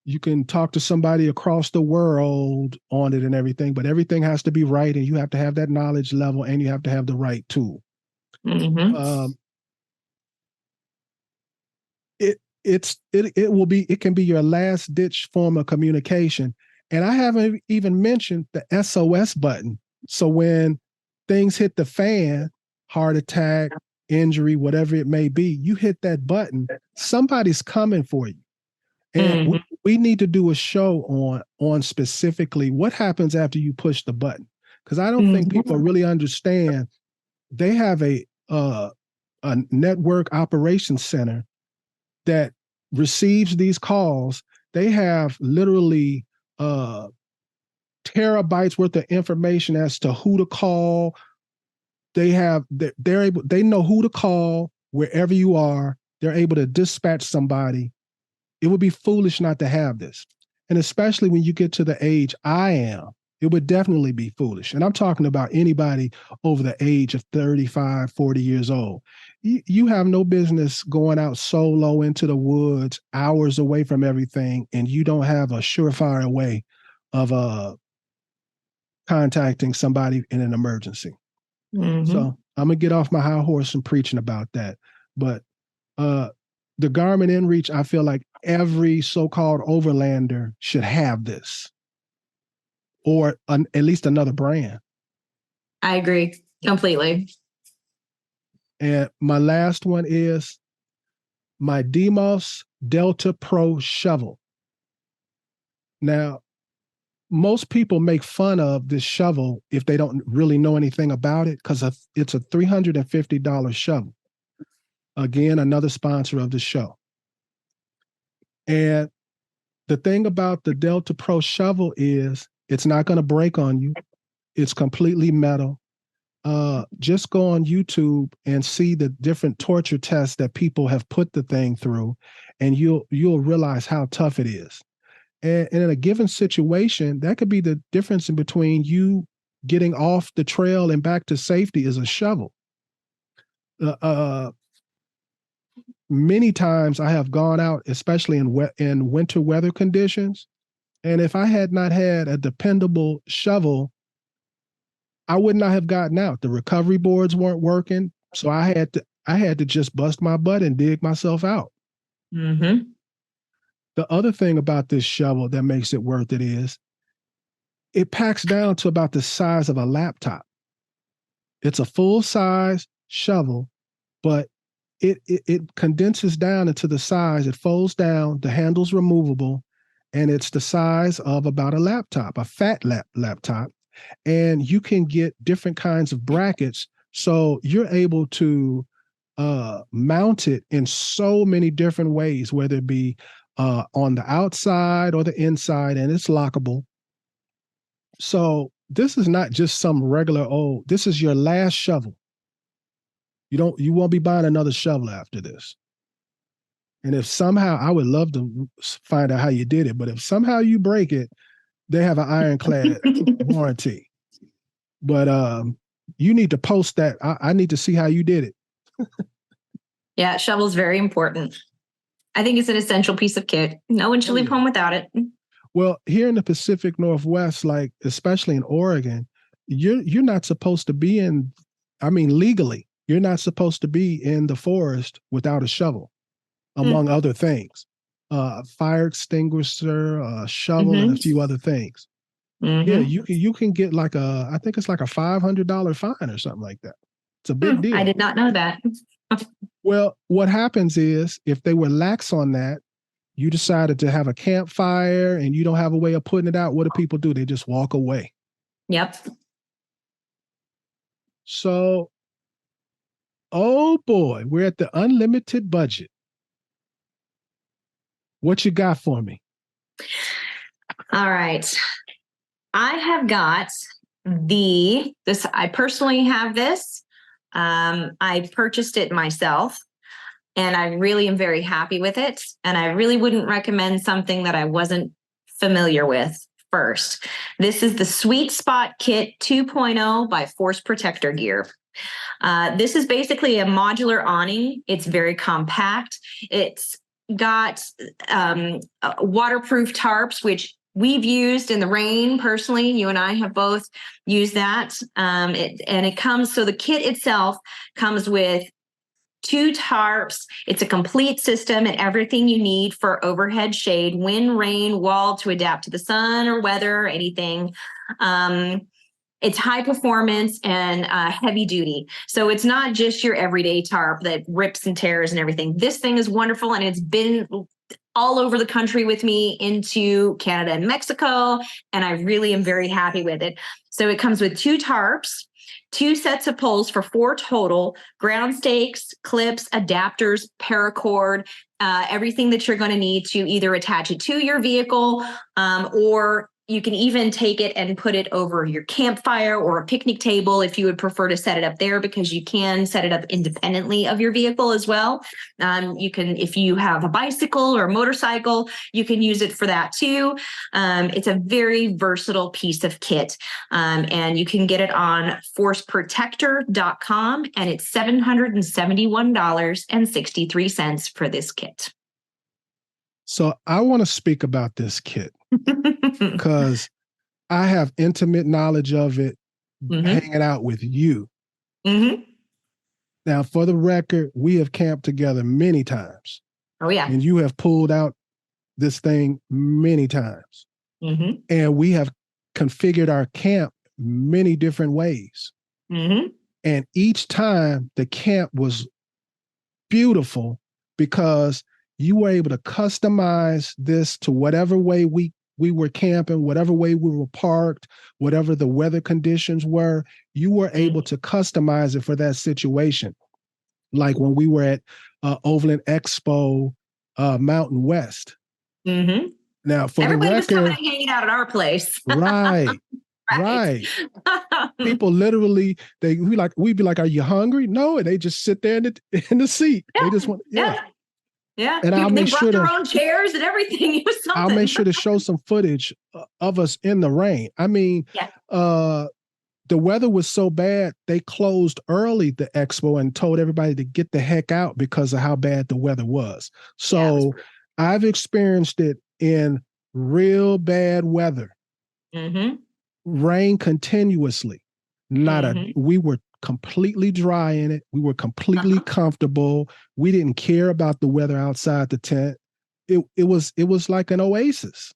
you can talk to somebody across the world on it and everything, but everything has to be right, and you have to have that knowledge level, and you have to have the right tool. Mm-hmm. It can be your last ditch form of communication. And I haven't even mentioned the SOS button. So when things hit the fan, heart attack, injury, whatever it may be, you hit that button, somebody's coming for you. And we need to do a show on specifically what happens after you push the button. Because I don't think people really understand. They have a network operations center that receives these calls. They have literally terabytes worth of information as to who to call. They know who to call wherever you are. They're able to dispatch somebody. It would be foolish not to have this. And especially when you get to the age I am, it would definitely be foolish. And I'm talking about anybody over the age of 35, 40 years old. You have no business going out solo into the woods, hours away from everything, and you don't have a surefire way of contacting somebody in an emergency. So I'm going to get off my high horse and preaching about that. But the Garmin InReach, I feel like every so-called overlander should have this, or at least another brand. I agree completely. And my last one is my Demos Delta Pro shovel. Now, most people make fun of this shovel if they don't really know anything about it, because it's a $350 shovel. Again, another sponsor of the show. And the thing about the Delta Pro shovel is it's not going to break on you. It's completely metal. Just go on YouTube and see the different torture tests that people have put the thing through, and you'll realize how tough it is. And in a given situation, that could be the difference in between you getting off the trail and back to safety is a shovel. Many times I have gone out, especially in winter weather conditions, and if I had not had a dependable shovel, I would not have gotten out. The recovery boards weren't working, so I had to just bust my butt and dig myself out. The other thing about this shovel that makes it worth it is it packs down to about the size of a laptop. It's a full-size shovel, but it condenses down into the size. It folds down, the handle's removable, and it's the size of about a laptop, a fat laptop. And you can get different kinds of brackets, so you're able to mount it in so many different ways, whether it be on the outside or the inside, and it's lockable. So this is not just some regular this is your last shovel. You won't be buying another shovel after this. And if somehow, I would love to find out how you did it, but if somehow you break it, they have an ironclad warranty. But you need to post that. I need to see how you did it. Yeah, shovel's very important. I think it's an essential piece of kit. No one should leave home without it. Well, here in the Pacific Northwest, like especially in Oregon, you're not supposed to be in, I mean, legally, you're not supposed to be in the forest without a shovel, among other things. Fire extinguisher, a shovel, and a few other things. Yeah, you can get like I think it's like a $500 fine or something like that. It's a big deal. I did not know that. Well, what happens is if they were lax on that, you decided to have a campfire and you don't have a way of putting it out, what do people do? They just walk away. Yep. So, oh boy, we're at the unlimited budget. What you got for me? All right. I have got I personally have this. I purchased it myself. And I really am very happy with it. And I really wouldn't recommend something that I wasn't familiar with first. This is the Sweet Spot Kit 2.0 by Forceprotector Gear. This is basically a modular awning. It's very compact. It's got waterproof tarps, which we've used in the rain personally. You and I have both used that. It comes, so the kit itself comes with 2 tarps. It's a complete system and everything you need for overhead shade, wind, rain, wall to adapt to the sun or weather or anything. It's high performance and heavy duty. So it's not just your everyday tarp that rips and tears and everything. This thing is wonderful, and it's been all over the country with me into Canada and Mexico, and I really am very happy with it. So it comes with 2 tarps, 2 sets of poles for 4 total, ground stakes, clips, adapters, paracord, everything that you're going to need to either attach it to your vehicle, or you can even take it and put it over your campfire or a picnic table if you would prefer to set it up there, because you can set it up independently of your vehicle as well. You can, if you have a bicycle or a motorcycle, you can use it for that too. It's a very versatile piece of kit, and you can get it on forceprotector.com, and it's $771.63 for this kit. So I want to speak about this kit because I have intimate knowledge of it hanging out with you. Now, for the record, we have camped together many times. Oh, yeah. And you have pulled out this thing many times. And we have configured our camp many different ways. And each time the camp was beautiful because you were able to customize this to whatever way we were camping, whatever way we were parked, whatever the weather conditions were, you were able to customize it for that situation. Like when we were at Overland Expo, Mountain West. Now, for everybody the record, was coming and hanging out at our place. Right. People literally, we'd be like, "Are you hungry?" No, and they just sit there in the seat. They just want, Yeah, and they brought their own chairs and everything. It was something. I'll make sure to show some footage of us in the rain. I mean, the weather was so bad, they closed early the expo and told everybody to get the heck out because of how bad the weather was. So I've experienced it in real bad weather. Rain continuously. We were completely dry in it. We were completely comfortable. We didn't care about the weather outside the tent. It was like an oasis.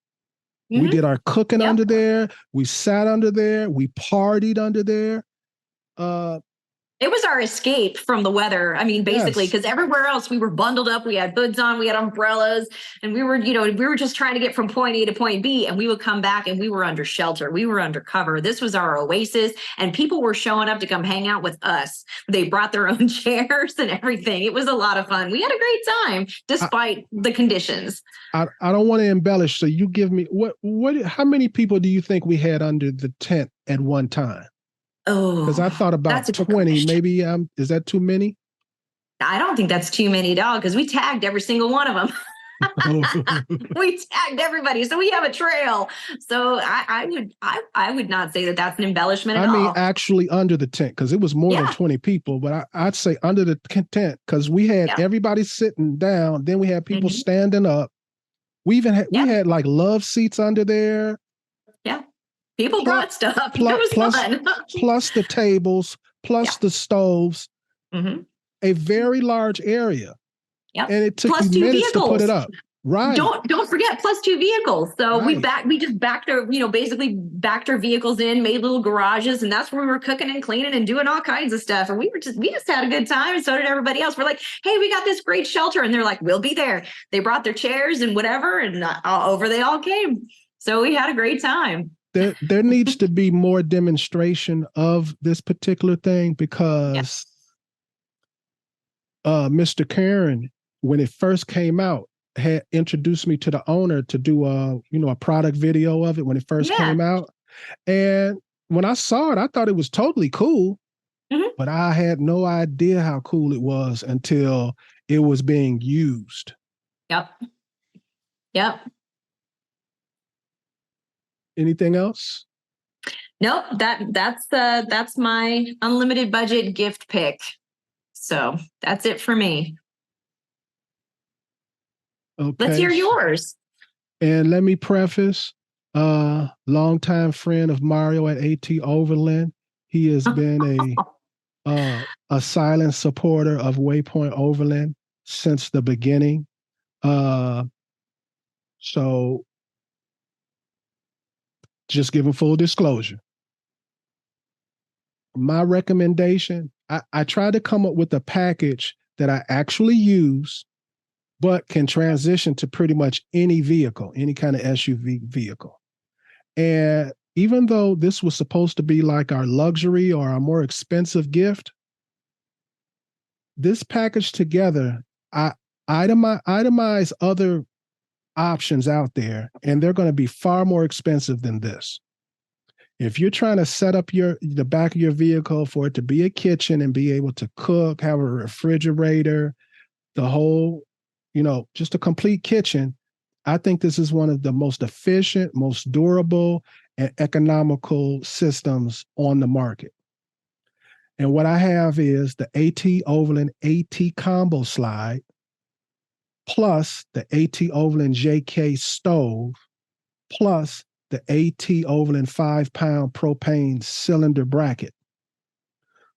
We did our cooking under there. We sat under there. We partied under there. It was our escape from the weather. I mean, basically, because everywhere else we were bundled up. We had hoods on, we had umbrellas, and we were just trying to get from point A to point B, and we would come back and we were under shelter. We were under cover. This was our oasis, and people were showing up to come hang out with us. They brought their own chairs and everything. It was a lot of fun. We had a great time despite the conditions. I don't want to embellish. So you give me how many people do you think we had under the tent at one time? Oh, because I thought about 20, maybe. Is that too many? I don't think that's too many at all, because we tagged every single one of them. We tagged everybody, so we have a trail. So I would not say that that's an embellishment at all. I mean, actually under the tent, because it was more than 20 people, but I'd say under the tent, because we had everybody sitting down, then we had people standing up. We even had, we had like love seats under there. Yeah. People brought stuff. It was fun. Plus the tables, plus the stoves, a very large area. Yep. And it took plus you minutes to put it up. Right. Don't forget, plus 2 vehicles. So we just backed our, basically backed our vehicles in, made little garages, and that's where we were cooking and cleaning and doing all kinds of stuff. And we just had a good time, and so did everybody else. We're like, hey, we got this great shelter, and they're like, we'll be there. They brought their chairs and whatever, and over they all came. So we had a great time. There needs to be more demonstration of this particular thing, because Mr. Karen, when it first came out, had introduced me to the owner to do a product video of it when it first came out. And when I saw it, I thought it was totally cool, but I had no idea how cool it was until it was being used. Yep. Anything else? Nope. That's my unlimited budget gift pick. So that's it for me. Okay. Let's hear yours. And let me preface, longtime friend of Mario at AT Overland. He has been a silent supporter of Waypoint Overland since the beginning. So just giving full disclosure. My recommendation, I tried to come up with a package that I actually use, but can transition to pretty much any vehicle, any kind of SUV vehicle. And even though this was supposed to be like our luxury or our more expensive gift, this package together, I itemize other options out there, and they're going to be far more expensive than this. If you're trying to set up the back of your vehicle for it to be a kitchen and be able to cook, have a refrigerator, the whole, just a complete kitchen, I think this is one of the most efficient, most durable, and economical systems on the market. And what I have is the AT Overland AT Combo Slide, plus the AT Overland JK Stove, plus the AT Overland 5-pound propane cylinder bracket.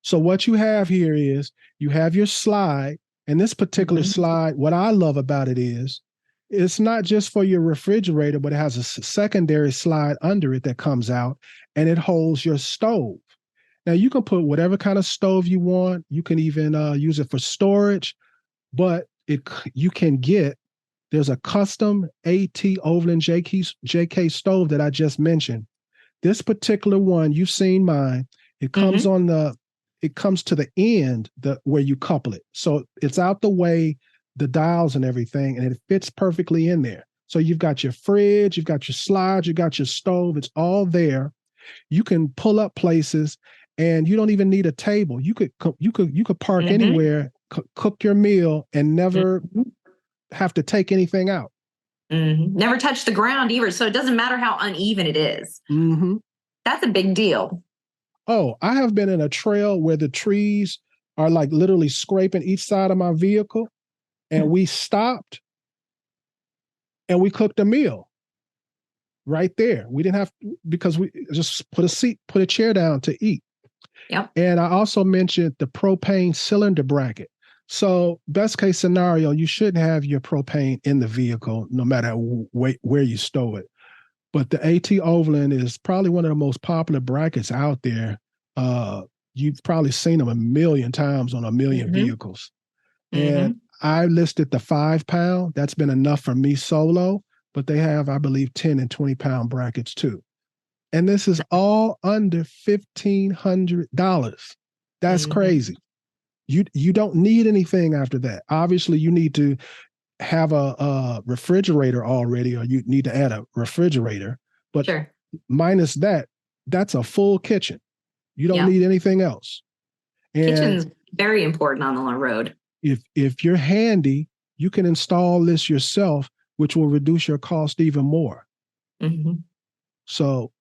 So what you have here is you have your slide, and this particular slide, what I love about it is it's not just for your refrigerator, but it has a secondary slide under it that comes out, and it holds your stove. Now you can put whatever kind of stove you want. You can even use it for storage, but you can get, there's a custom AT Overland JK stove that I just mentioned. This particular one, you've seen mine. It comes it comes to the end where you couple it. So it's out the way, the dials and everything, and it fits perfectly in there. So you've got your fridge, you've got your slides, you've got your stove. It's all there. You can pull up places, and you don't even need a table. You could park anywhere, cook your meal, and never have to take anything out. Never touch the ground either, so it doesn't matter how uneven it is. That's a big deal. Oh, I have been in a trail where the trees are like literally scraping each side of my vehicle, and we stopped and we cooked a meal right there. We didn't have to, because we just put a chair down to eat. Yep. And I also mentioned the propane cylinder bracket. So best case scenario, you shouldn't have your propane in the vehicle, no matter where you stow it. But the AT Overland is probably one of the most popular brackets out there. You've probably seen them a million times on a million vehicles. And I listed the 5-pound. That's been enough for me solo, but they have, I believe, 10 and 20-pound brackets too. And this is all under $1,500. That's crazy. You don't need anything after that. Obviously, you need to have a refrigerator already, or you need to add a refrigerator. But minus that, that's a full kitchen. You don't need anything else. And kitchen's very important on the road. If you're handy, you can install this yourself which will reduce your cost even more. Mm-hmm. So,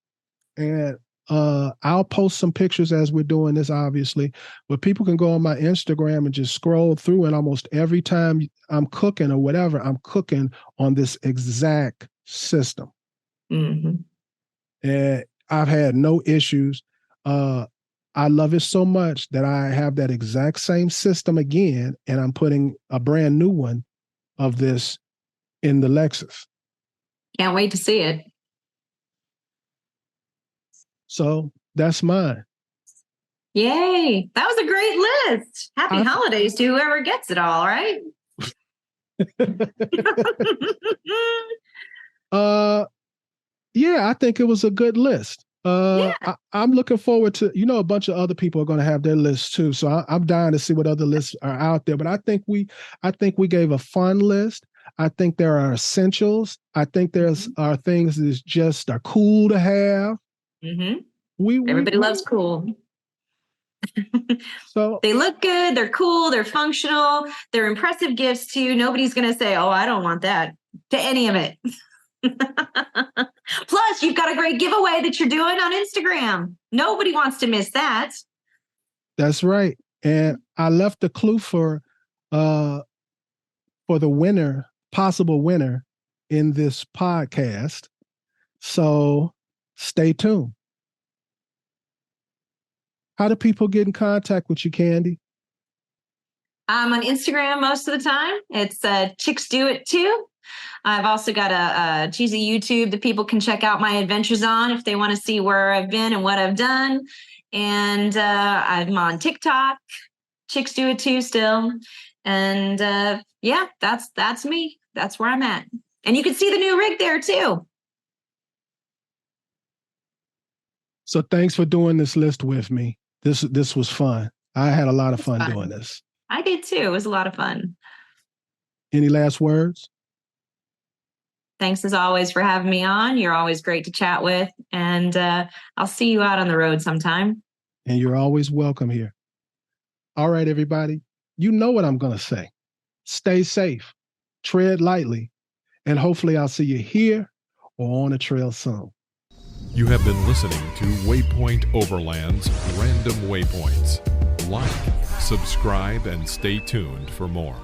and I'll post some pictures as we're doing this, obviously, but people can go on my Instagram and just scroll through, and almost every time I'm cooking or whatever, I'm cooking on this exact system. Mm-hmm. And I've had no issues. I love it so much that I have that exact same system again, and I'm putting a brand new one of this in the Lexus. Can't wait to see it. So that's mine. Yay. That was a great list. Happy holidays to whoever gets it all, right? Yeah, I think it was a good list. Yeah. I'm looking forward to, a bunch of other people are going to have their lists too. So I'm dying to see what other lists are out there. But I think we gave a fun list. I think there are essentials. I think there's are things that just are cool to have. Mm-hmm. Everybody loves cool. So they look good. They're cool. They're functional. They're impressive gifts too. Nobody's going to say, "Oh, I don't want that," to any of it. Plus, you've got a great giveaway that you're doing on Instagram. Nobody wants to miss that. That's right. And I left a clue for the winner, possible winner in this podcast. So stay tuned. How do people get in contact with you, Candy? I'm on Instagram most of the time. It's Chicks Do It Too. I've also got a cheesy YouTube that people can check out my adventures on if they want to see where I've been and what I've done. And I'm on TikTok, Chicks Do It Too still. And yeah, that's me. That's where I'm at. And you can see the new rig there too. So thanks for doing this list with me. This was fun. I had a lot of fun doing this. I did too. It was a lot of fun. Any last words? Thanks as always for having me on. You're always great to chat with. And I'll see you out on the road sometime. And you're always welcome here. All right, everybody. You know what I'm going to say. Stay safe, tread lightly, and hopefully I'll see you here or on the trail soon. You have been listening to Waypoint Overland's Random Waypoints. Like, subscribe, and stay tuned for more.